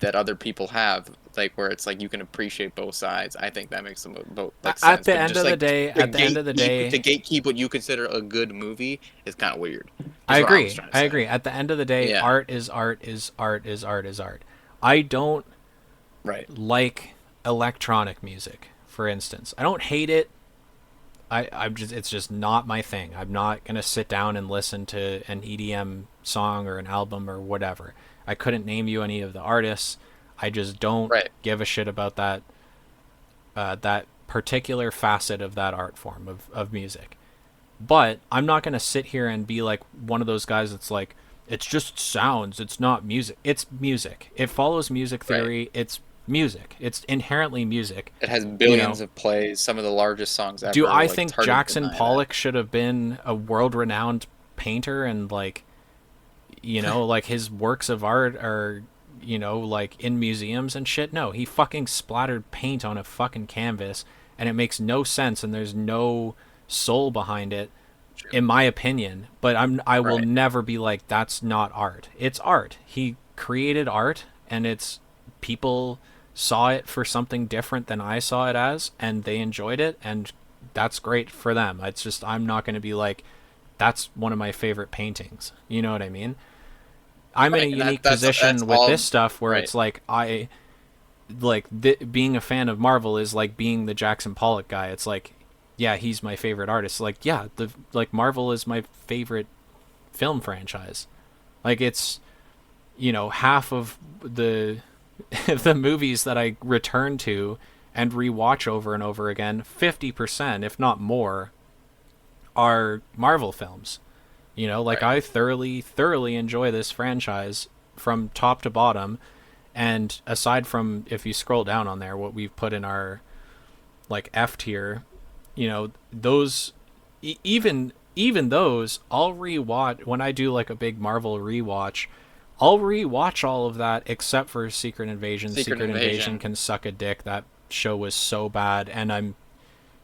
that other people have, like where it's like you can appreciate both sides. I think that makes them both like At sense. the But end just of the like day, to at the end of the day, gatekeep what you consider a good movie is kind of weird. I Is what I was agree. trying to I say. agree. At the end of the day, Yeah. art is art is art is art is art. I don't Right. like electronic music, for instance. I don't hate it. I'm just it's just not my thing. I'm not gonna sit down and listen to an EDM song or an album or whatever. I couldn't name you any of the artists. I just don't Right. give a shit about that particular facet of that art form of music. But I'm not gonna sit here and be like one of those guys that's like, it's just sounds, it's not music. It's music. It follows music Right. theory. It's music. It's inherently music. It has You know, billions of plays, some of the largest songs do ever. I Like it's think hard to Jackson deny that. Pollock should have been a world renowned painter and like, like his works of art are, like in museums and shit? No, he fucking splattered paint on a fucking canvas and it makes no sense and there's no soul behind it True. in my opinion, but I will Right. never be like that's not art. It's art. He created art and it's people saw it for something different than I saw it as and they enjoyed it and that's great for them. It's just I'm not going to be like that's one of my favorite paintings. You know what I mean? I'm in a Right. And unique that's position with all this stuff where right. it's like being a fan of Marvel is like being the Jackson Pollock guy. It's like, yeah, he's my favorite artist. Like, yeah, the like Marvel is my favorite film franchise. Like it's half of the the movies that I return to and rewatch over and over again. 50%, if not more, are Marvel films. Like Right. I thoroughly enjoy this franchise from top to bottom. And aside from if you scroll down on there, what we've put in our like F tier, those even those I'll rewatch when I do like a big Marvel rewatch. I'll rewatch all of that except for Secret Invasion. Secret Secret Invasion Invasion. can suck a dick. That show was so bad, and I'm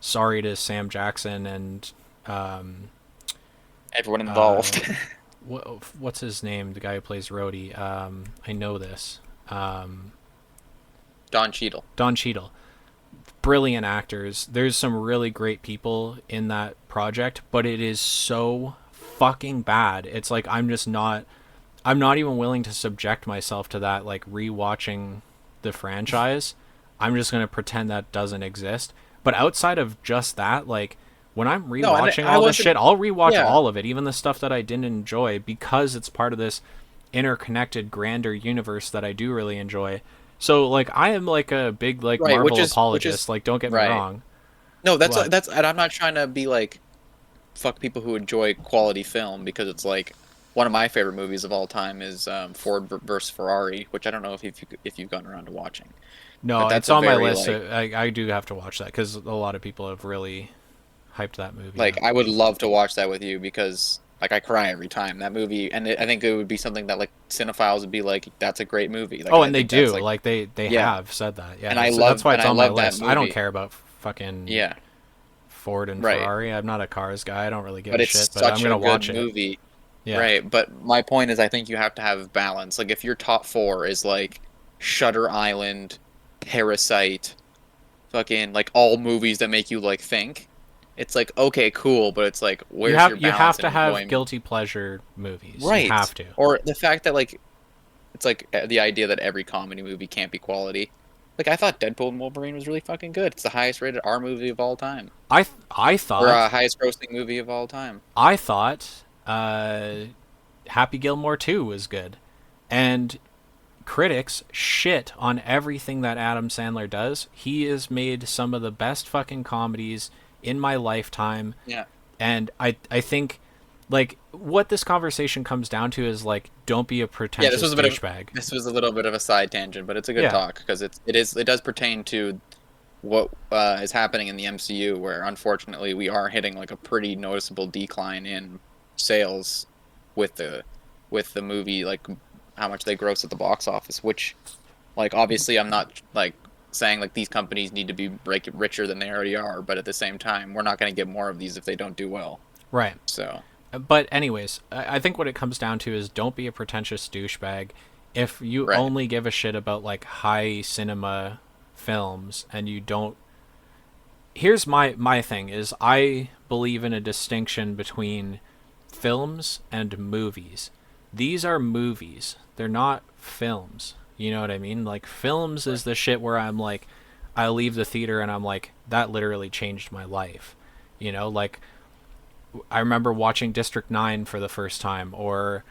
sorry to Sam Jackson and um, Everyone uh, involved. what's his name? The guy who plays Rhodey. I know this. Um, Don Cheadle. Don Cheadle. Brilliant actors. There's some really great people in that project, but it is so fucking bad. It's like I'm not even willing to subject myself to that like rewatching the franchise. I'm just going to pretend that doesn't exist. But outside of just that, like when I'm No, and rewatching I all this wasn't. shit, I'll rewatch Yeah. all of it, even the stuff that I didn't enjoy because it's part of this interconnected grander universe that I do really enjoy. So like I am like a big like Right. Marvel Which is apologist, like don't get me right. wrong. No, But and I'm not trying to be like fuck people who enjoy quality film because it's like one of my favorite movies of all time is versus Ferrari, which I don't know if you've gotten around to watching, no, but that's it's a on my very list. like I do have to watch that cuz a lot of people have really hyped that movie like up. I would love to watch that with you because like I cry every time that movie, and I think it would be something that like cinephiles would be like, that's a great movie. Like Oh, I and they think that's do. like Like they yeah, have said that. Yeah, that's why and it's I on my love that list. I don't movie. care about fucking Yeah, Ford and right. Ferrari. I'm not a cars guy. I don't really give But a it's shit, but I'm such going a to good watch it. movie. Yeah. Right, but my point is I think you have to have balance. Like if your top four is like Shutter Island, Parasite, fucking like all movies that make you like think, it's like okay, cool, but it's like where's your You have balance to and have enjoyment? guilty pleasure movies. You Right. have to. Or the fact that like it's like the idea that every comedy movie can't be quality. Like I thought Deadpool and Wolverine was really fucking good. It's the highest rated R movie of all time. I Or thought highest grossing movie of all time. I thought Happy Gilmore 2 was good. And critics shit on everything that Adam Sandler does. He has made some of the best fucking comedies in my lifetime, Yeah. and I think like what this conversation comes down to is like don't be a Yeah, pretentious douchebag. this was a little bit of a side tangent, but it's a good Yeah. talk because it does pertain to what is happening in the MCU, where unfortunately we are hitting like a pretty noticeable decline in sales with the movie, like how much they gross at the box office. Which, like, obviously, I'm not like saying like these companies need to be like richer than they already are, but at the same time, we're not going to get more of these if they don't do well. Right. So, But anyways, I think what it comes down to is don't be a pretentious douchebag. If you right, only give a shit about like high cinema films and you don't, here's my thing is I believe in a distinction between films and movies. These are movies. They're not films. You know what I mean? Like films Right. is the shit where I'm like, I leave the theater and I'm like, that literally changed my life. You know, like I remember watching District 9 for the first time, or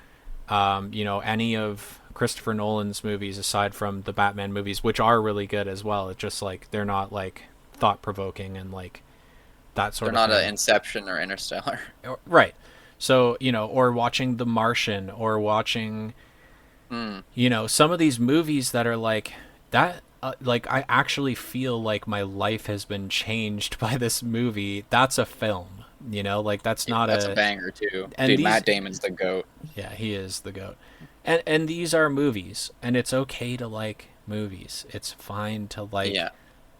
you know, any of Christopher Nolan's movies aside from the Batman movies, which are really good as well. It's just like they're not like thought provoking and like that They're sort of not a thing. Inception or Interstellar. Right. So, you know, or watching The Martian, or watching, Mm, you know, some of these movies that are like that, like I actually feel like my life has been changed by this movie. That's a film, you know, like that's yeah, not that's a a, banger too. and Dude, these, Matt Damon's the GOAT. yeah, he is the goat. And these are movies, and it's okay to like movies. It's fine to like Yeah.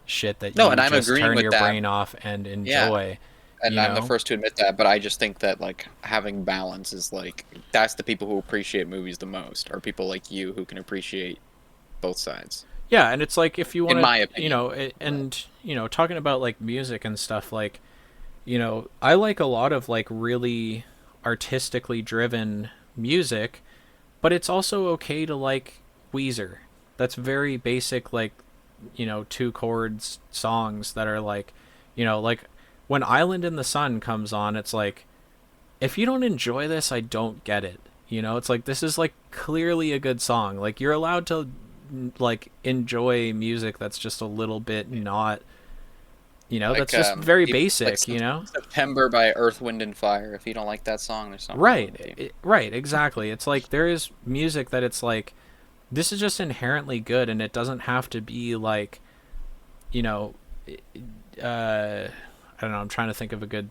shit that No, and you I'm just agreeing turn with your that. brain off and Yeah. enjoy, And you I'm the know? first to admit that, but I just think that like having balance is like that's the people who appreciate movies the most, or people like you who can appreciate both sides, Yeah, and it's like if you in want my to, you opinion. know, But and you know, talking about like music and stuff, like you know, I like a lot of like really artistically driven music, but it's also okay to like Weezer. That's very basic, like you know, two chords songs that are like, you know, like when Island in the Sun comes on, it's like if you don't enjoy this, I don't get it. You know, it's like this is like clearly a good song. Like you're allowed to like enjoy music that's just a little bit not, you know, that's like just very like basic, you know? September by Earth, Wind and Fire. If you don't like that song, there's something wrong with Right. you. Right, exactly. It's like there is music that it's like this is just inherently good and it doesn't have to be like, you know, I don't know, I'm trying to think of a good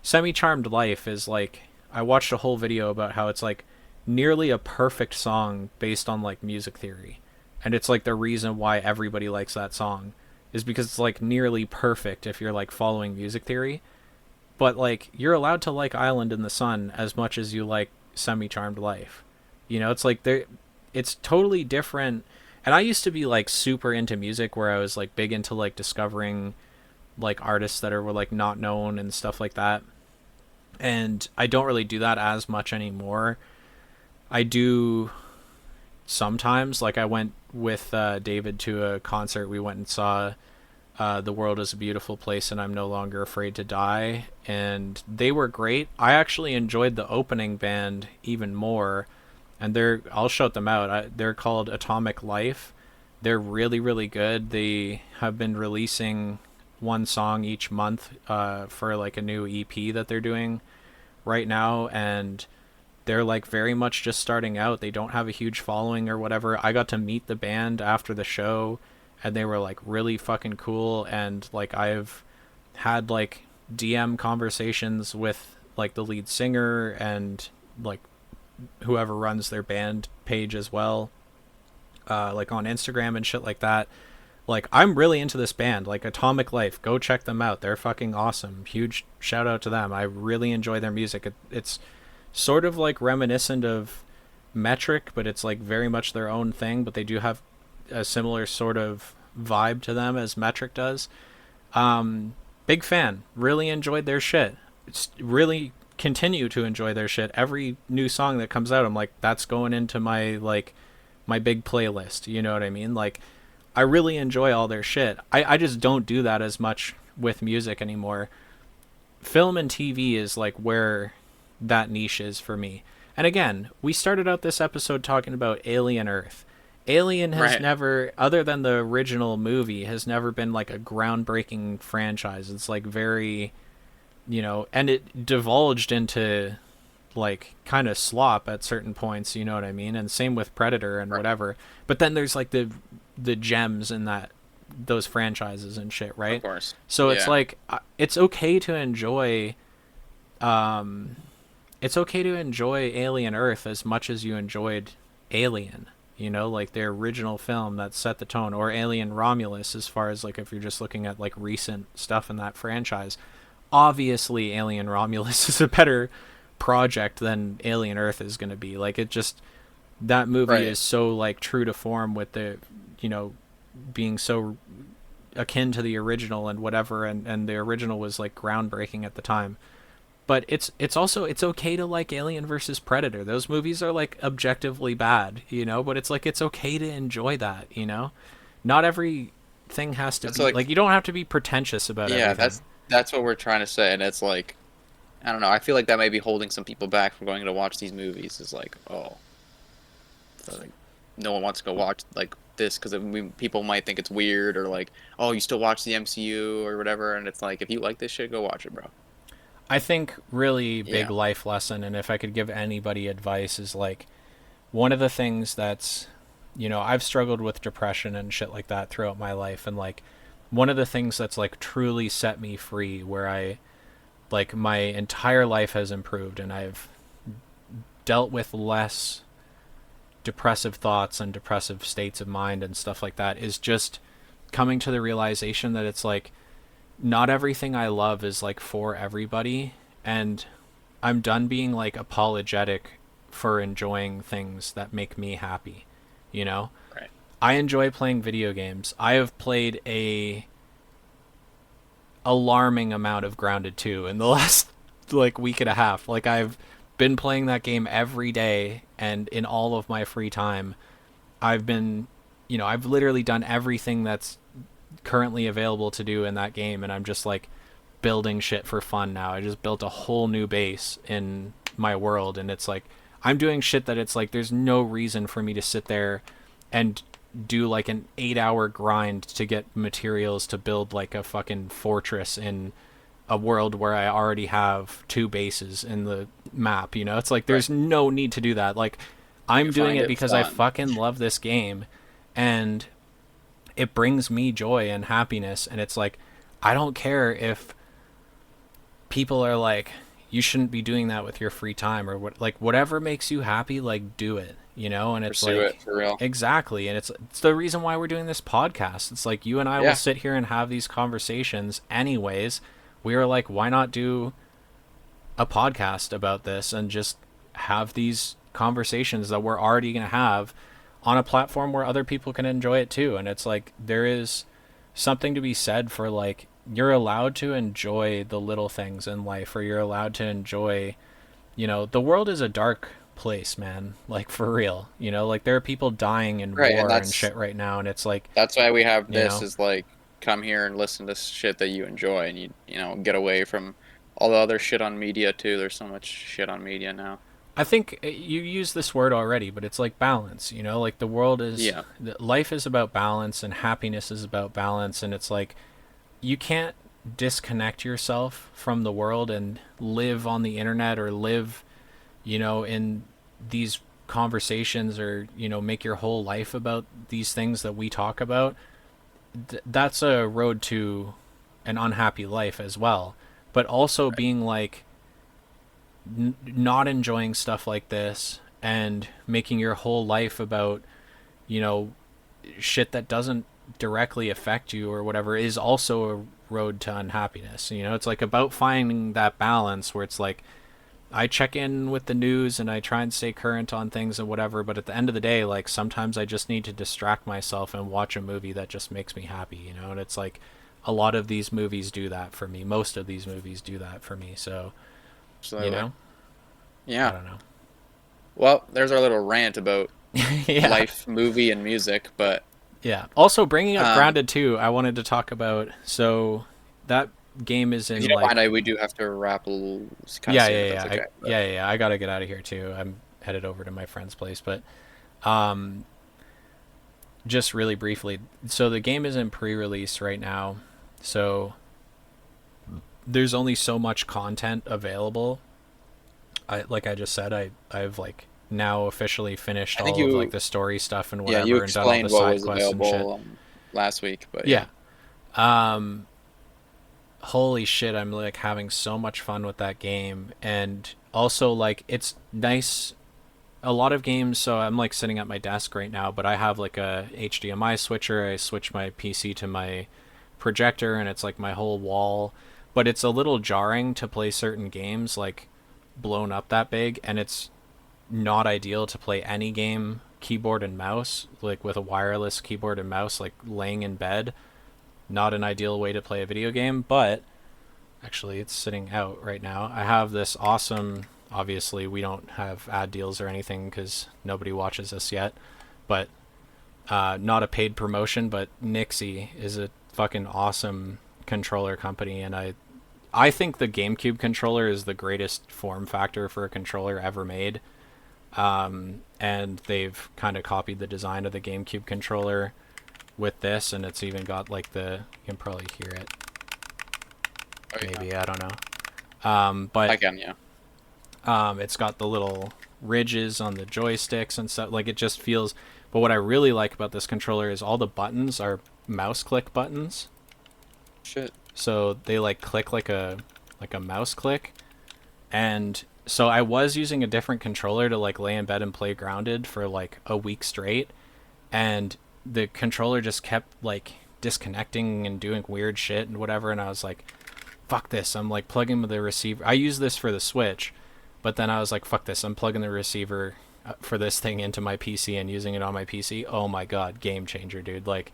Semi-Charmed Life is like I watched a whole video about how it's like nearly a perfect song based on like music theory. And it's like the reason why everybody likes that song is because it's like nearly perfect if you're like following music theory. But like you're allowed to like Island in the Sun as much as you like Semi-Charmed Life. You know, it's like there it's totally different. And I used to be like super into music where I was like big into like discovering like artists that are were like not known and stuff like that. And I don't really do that as much anymore. I do sometimes. Like I went with David to a concert. We went and saw "The World Is a Beautiful Place" and "I'm No Longer Afraid to Die," and they were great. I actually enjoyed the opening band even more, and I'll shout them out. They're called Atomic Life. They're really really good. They have been releasing one song each month for like a new EP that they're doing right now, and they're like very much just starting out. They don't have a huge following or whatever. I got to meet the band after the show, and they were like really fucking cool. And like I've had like DM conversations with like the lead singer and like whoever runs their band page as well, like on Instagram and shit like that. Like I'm really into this band, like Atomic Life. Go check them out. They're fucking awesome. Huge shout out to them. I really enjoy their music. It's sort of like reminiscent of Metric, but it's like very much their own thing. But they do have a similar sort of vibe to them as Metric does. Big fan. Really enjoyed their shit. It's really continue to enjoy their shit. Every new song that comes out, I'm like, that's going into my like my big playlist. You know what I mean? Like I really enjoy all their shit. I just don't do that as much with music anymore. Film and TV is like where that niche is for me. And again, we started out this episode talking about Alien Earth. Alien has Right. never, other than the original movie, has never been like a groundbreaking franchise. It's like very, you know, and it divulged into like kind of slop at certain points, you know what I mean? And same with Predator and Right. whatever. But then there's like the gems in that those franchises and shit, Of right? course. So it's Yeah. like it's okay to enjoy it's okay to enjoy Alien Earth as much as you enjoyed Alien, you know, like their original film that set the tone, or Alien Romulus, as far as like if you're just looking at like recent stuff in that franchise. Obviously, Alien Romulus is a better project than Alien Earth is going to be. Like it just that movie Right. is so like true to form with the, you know, being so akin to the original and whatever, and the original was like groundbreaking at the time. but it's also it's okay to like Alien versus Predator. Those movies are like objectively bad, you know, but it's like it's okay to enjoy that, you know. Not everything has to That's be like, like you don't have to be pretentious about yeah, everything. that's what we're trying to say, and it's like, I don't know. I feel like that may be holding some people back from going to watch these movies. Is like, oh, like, no one wants to go watch like this because people might think it's weird, or like, oh, you still watch the MCU or whatever, and it's like, if you like this shit, go watch it, bro. I think really big Yeah. life lesson, and if I could give anybody advice, is like one of the things that's, you know, I've struggled with depression and shit like that throughout my life, and like one of the things that's like truly set me free, where I like my entire life has improved and I've dealt with less depressive thoughts and depressive states of mind and stuff like that, is just coming to the realization that it's like not everything I love is like for everybody, and I'm done being like apologetic for enjoying things that make me happy, you know? Right. I enjoy playing video games. I have played a alarming amount of Grounded 2 in the last like week and a half. Like I've been playing that game every day, and in all of my free time I've been, you know, I've literally done everything that's currently available to do in that game, and I'm just like building shit for fun now. I just built a whole new base in my world, and it's like I'm doing shit that it's like there's no reason for me to sit there and do like an 8-hour grind to get materials to build like a fucking fortress in a world where I already have two bases in the map, you know? It's like Right. there's no need to do that. Like I'm You doing find it it because I fun. fucking love this game, and it brings me joy and happiness, and it's like I don't care if people are like you shouldn't be doing that with your free time or what, like whatever makes you happy, like do it, you know. And it's Pursue like it for real. exactly, and it's the reason why we're doing this podcast. It's like you and I will Yeah. sit here and have these conversations anyways. We were like, why not do a podcast about this and just have these conversations that we're already going to have on a platform where other people can enjoy it too. And it's like there is something to be said for like you're allowed to enjoy the little things in life, or you're allowed to enjoy, you know, the world is a dark place, man. Like for real, you know, like there are people dying in Right. And war and shit right now, and it's like, that's why we have you this, know, is like, come here and listen to shit that you enjoy, and you know, get away from all the other shit on media too. There's so much shit on media now. I think you use this word already, but it's like balance, you know, like the world is, Yeah. life is about balance and happiness is about balance. And it's like, you can't disconnect yourself from the world and live on the internet or live, you know, in these conversations, or, you know, make your whole life about these things that we talk about. That's a road to an unhappy life as well. But also Right. being like, not enjoying stuff like this and making your whole life about, you know, shit that doesn't directly affect you or whatever is also a road to unhappiness. You know, it's like about finding that balance where it's like I check in with the news and I try and stay current on things and whatever, but at the end of the day, like sometimes I just need to distract myself and watch a movie that just makes me happy, you know? And it's like a lot of these movies do that for me. Most of these movies do that for me. So, you Absolutely. know, I Yeah. don't know. Well, there's our little rant about Yeah. life, movie, and music, but Yeah. Also, bringing up um, Grounded 2, I wanted to talk about. So that game is if in you don't mind, like. we do have to wrap a little kind of Yeah, soon, yeah, if yeah. that's okay. But I gotta get out of here too. I'm headed over to my friend's place, but just really briefly. So the game is in pre-release right now. So there's only so much content available. Like I just said, I've like now officially finished I think all of like you, the story stuff and yeah, you whatever, and done all the explained what side was quests and shit. available last week, but Yeah. yeah. Um, Holy shit, I'm like having so much fun with that game. And also like it's nice, a lot of games. So I'm like sitting at my desk right now, but I have like a HDMI switcher. I switch my PC to my projector, and it's like my whole wall. But it's a little jarring to play certain games like blown up that big, and it's not ideal to play any game keyboard and mouse, like with a wireless keyboard and mouse, like laying in bed. Not an ideal way to play a video game, but Actually, it's sitting out right now. I have this awesome. Obviously, we don't have ad deals or anything because nobody watches us yet. But not a paid promotion. But Nixie is a fucking awesome controller company, and I think the GameCube controller is the greatest form factor for a controller ever made. And they've kind of copied the design of the GameCube controller with this, and it's even got like you can probably hear it. Oh yeah, Maybe, I don't know. But I can. Yeah. it's got the little ridges on the joysticks and stuff. Like it just feels. But what I really like about this controller is all the buttons are mouse click buttons, Shit. so they like click like a mouse click. And so I was using a different controller to like lay in bed and play Grounded for like a week straight, and the controller just kept like disconnecting and doing weird shit and whatever. And I was like, fuck this. I'm like plugging the receiver. I use this for the Switch, but then I was like, fuck this. I'm plugging the receiver for this thing into my PC and using it on my PC. Oh my god, game changer, dude. Like,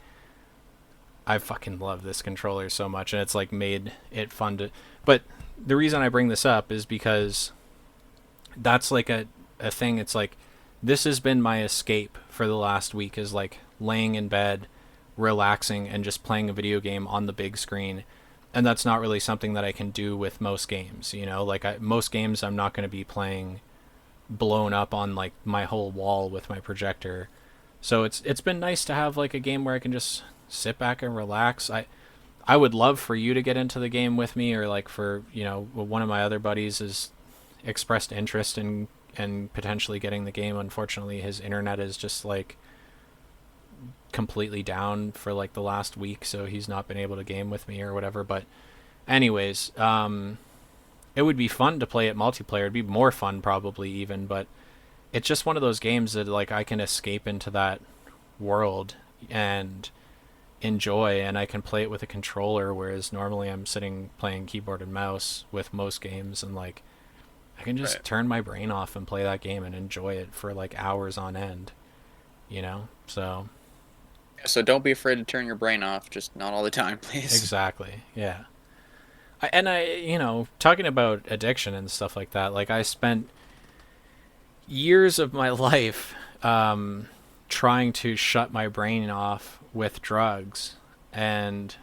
I fucking love this controller so much, and it's like made it fun to. But the reason I bring this up is because that's like a thing. It's like this has been my escape for the last week, is like laying in bed, relaxing, and just playing a video game on the big screen. And that's not really something that I can do with most games, you know. Like most games, I'm not going to be playing blown up on like my whole wall with my projector. So it's been nice to have like a game where I can just sit back and relax. I would love for you to get into the game with me, or like for, you know, one of my other buddies has expressed interest in and potentially getting the game. Unfortunately, his internet is just like completely down for like the last week, so he's not been able to game with me or whatever. But anyways, it would be fun to play it multiplayer. It'd be more fun probably even, but it's just one of those games that like I can escape into that world and enjoy, and I can play it with a controller, whereas normally I'm sitting playing keyboard and mouse with most games, and like I can just Right. turn my brain off and play that game and enjoy it for like hours on end, you know? So, So don't be afraid to turn your brain off, just not all the time, please. exactly. Yeah. You know, talking about addiction and stuff like that, like I spent years of my life trying to shut my brain off with drugs. And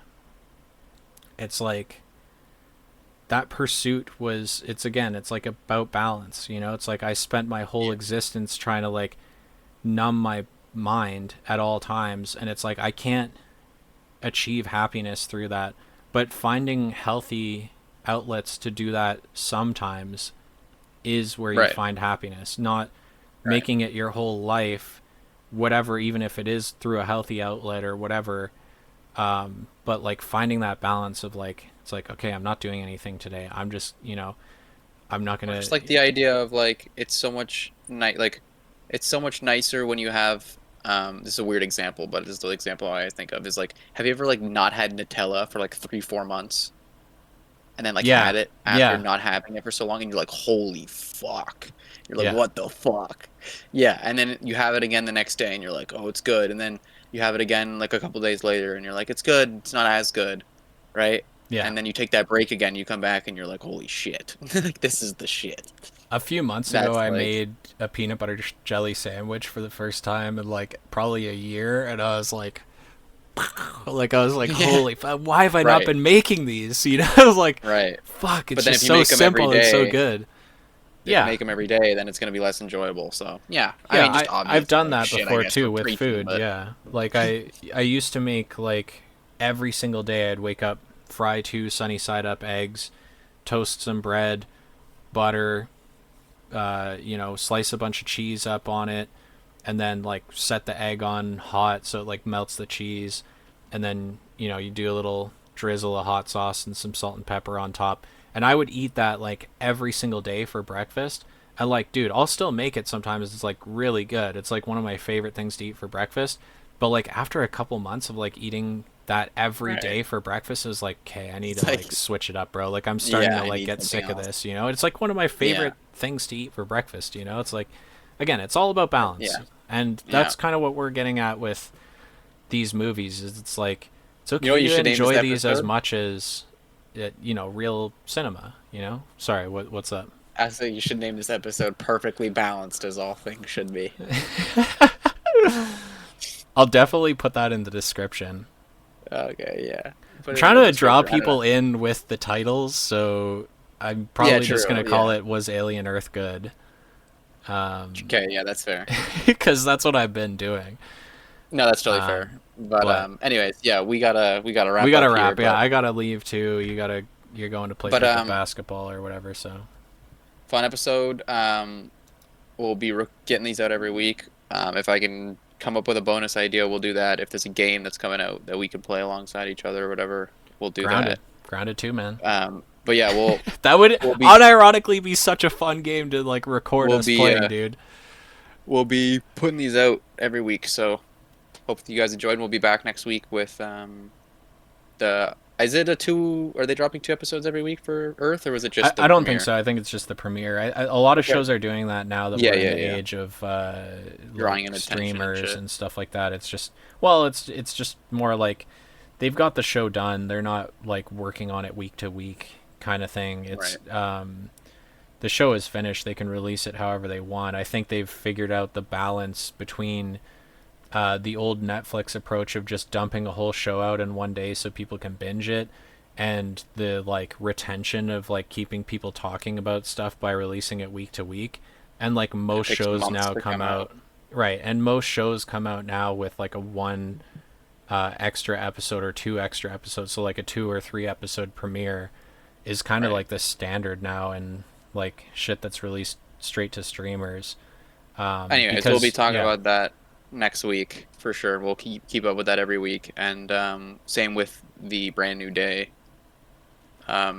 it's like that pursuit was, it's again, it's like about balance, you know? It's like I spent my whole Yeah. existence trying to like numb my mind at all times. And it's like I can't achieve happiness through that. But finding healthy outlets to do that sometimes is where you Right. find happiness, not Right. making it your whole life, whatever, even if it is through a healthy outlet or whatever. But like finding that balance of like, it's like, okay, I'm not doing anything today. I'm just, you know, I'm not Or going just to. like the idea of like it's so much like it's so much nicer when you have this is a weird example, but this is the example I think of is like have you ever like not had Nutella for like 3, 4 months and then like Yeah. had it after Yeah. not having it for so long and you're like holy fuck. You're like Yeah. what the fuck? Yeah, and then you have it again the next day and you're like oh it's good and then you have it again like a couple days later and you're like it's good, it's not as good, right? Yeah. And then you take that break again, you come back and you're like holy shit. Like this is the shit. A few months ago, That's I like, made a peanut butter jelly sandwich for the first time in like probably a year. And I was like I was like, yeah, holy fuck, why have I not right, been making these? You know, I was like, right. fuck, it's But then just if you so make them every simple and so day, good. if you Yeah. make them every day, then it's gonna be less enjoyable. So yeah, I Yeah, mean, just I've obvious done like that shit, I before guess, for too with preaching, food. but Yeah. Like I used to make like every single day I'd wake up, fry 2 sunny side up eggs, toast some bread, butter, you know, slice a bunch of cheese up on it, and then like set the egg on hot so it like melts the cheese, and then, you know, you do a little drizzle of hot sauce and some salt and pepper on top. And I would eat that like every single day for breakfast. And like, dude, I'll still make it sometimes. It's like really good. It's like one of my favorite things to eat for breakfast. But like after a couple months of like eating that every right. day for breakfast, is like, okay, I need It's to like, like switch it up, bro. Like I'm starting yeah, to I like need get something sick of else. this, you know? It's like one of my Yeah, favorite things to eat for breakfast, you know? It's like, again, it's all about balance. yeah, And yeah. that's kind of what we're getting at with these movies, is it's like it's You know okay what you to should name this enjoy these as episode? much as real cinema. Sorry, what's up? I think you should name this episode "Perfectly Balanced," as all things should be. I'll definitely put that in the description. Okay, yeah. I'm Put it in trying the to draw description. I don't know. people in with the titles, so I'm Yeah, probably just true. gonna call Yeah. it "Was Alien Earth Good?" Okay, yeah, that's fair. Because that's what I've been doing. No, that's totally fair. Um, But but anyways, yeah, we gotta we wrap gotta up here. wrap. Yeah, But I gotta leave too. You're going to play but pickup basketball or whatever. So fun episode. We'll be getting these out every week. If I can come up with a bonus idea, we'll do that. If there's a game that's coming out that we can play alongside each other or whatever, we'll do grounded, that. grounded too, man. But yeah, That would we'll be unironically be such a fun game to like record we'll us be playing, dude. we'll be putting these out every week. So hope you guys enjoyed. We'll be back next week with the is it a two? Are they dropping two episodes every week for Earth, or was it I, just the I don't think premiere? so. I think it's just the premiere. A lot of Okay. shows are doing that now that Yeah, we're in yeah, the yeah. age of Drawing like in attention and streamers shit. and stuff like that. It's just well, it's just more like they've got the show done. They're not like working on it week to week kind of thing. It's Right. the show is finished. They can release it however they want. I think they've figured out the balance between the old Netflix approach of just dumping a whole show out in one day so people can binge it, and the like retention of like keeping people talking about stuff by releasing it week to week. And like It most takes shows months now to come come out, out. right, and most shows come out now with like a one extra episode or two extra episodes, so like a 2 or 3 episode premiere is kind of Right. like the standard now, and like shit that's released straight to streamers. Anyways, we'll be Because talking yeah, about that next week for sure. We'll keep up with that every week, and same with the brand new day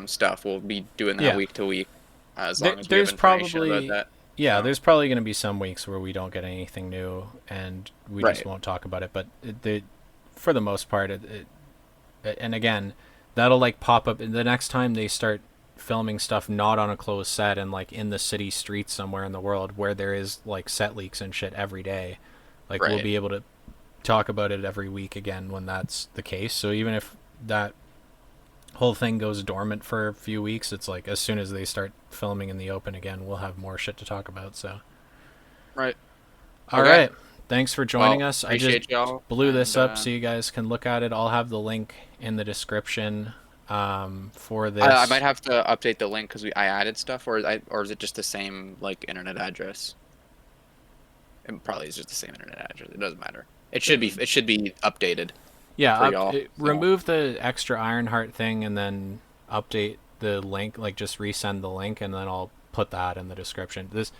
stuff. We'll be doing that yeah, week to week as long as we have there's information about probably that. yeah, So there's probably going to be some weeks where we don't get anything new and we just right, won't talk about it. But for the most part, and again, that'll like pop up the next time they start filming stuff not on a closed set and like in the city streets somewhere in the world where there is like set leaks and shit every day. Like we'll right. be able to talk about it every week again when that's the case. So even if that whole thing goes dormant for a few weeks, it's like as soon as they start filming in the open again, we'll have more shit to talk about. So, Right. all Okay. right, thanks for joining Well, us. I just appreciate y'all, blew this and up so you guys can look at it. I'll have the link in the description for I might this. have to update the link because I added stuff, or is it just the same like internet address? It probably is just the same internet address. It doesn't matter. It should be updated Yeah, for y'all. So remove the extra Ironheart thing and then update the link. Like just resend the link and then I'll put that in the description. This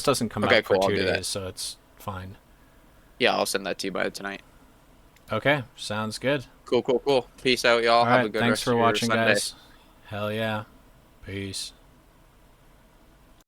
doesn't come okay, out for cool. I'll two do that. days, so it's fine. Yeah, I'll send that to you by tonight. Okay, sounds good. Cool, cool, cool. Peace out, y'all. All Have a right, good thanks rest for of your watching, Sunday. guys. Hell yeah. Peace.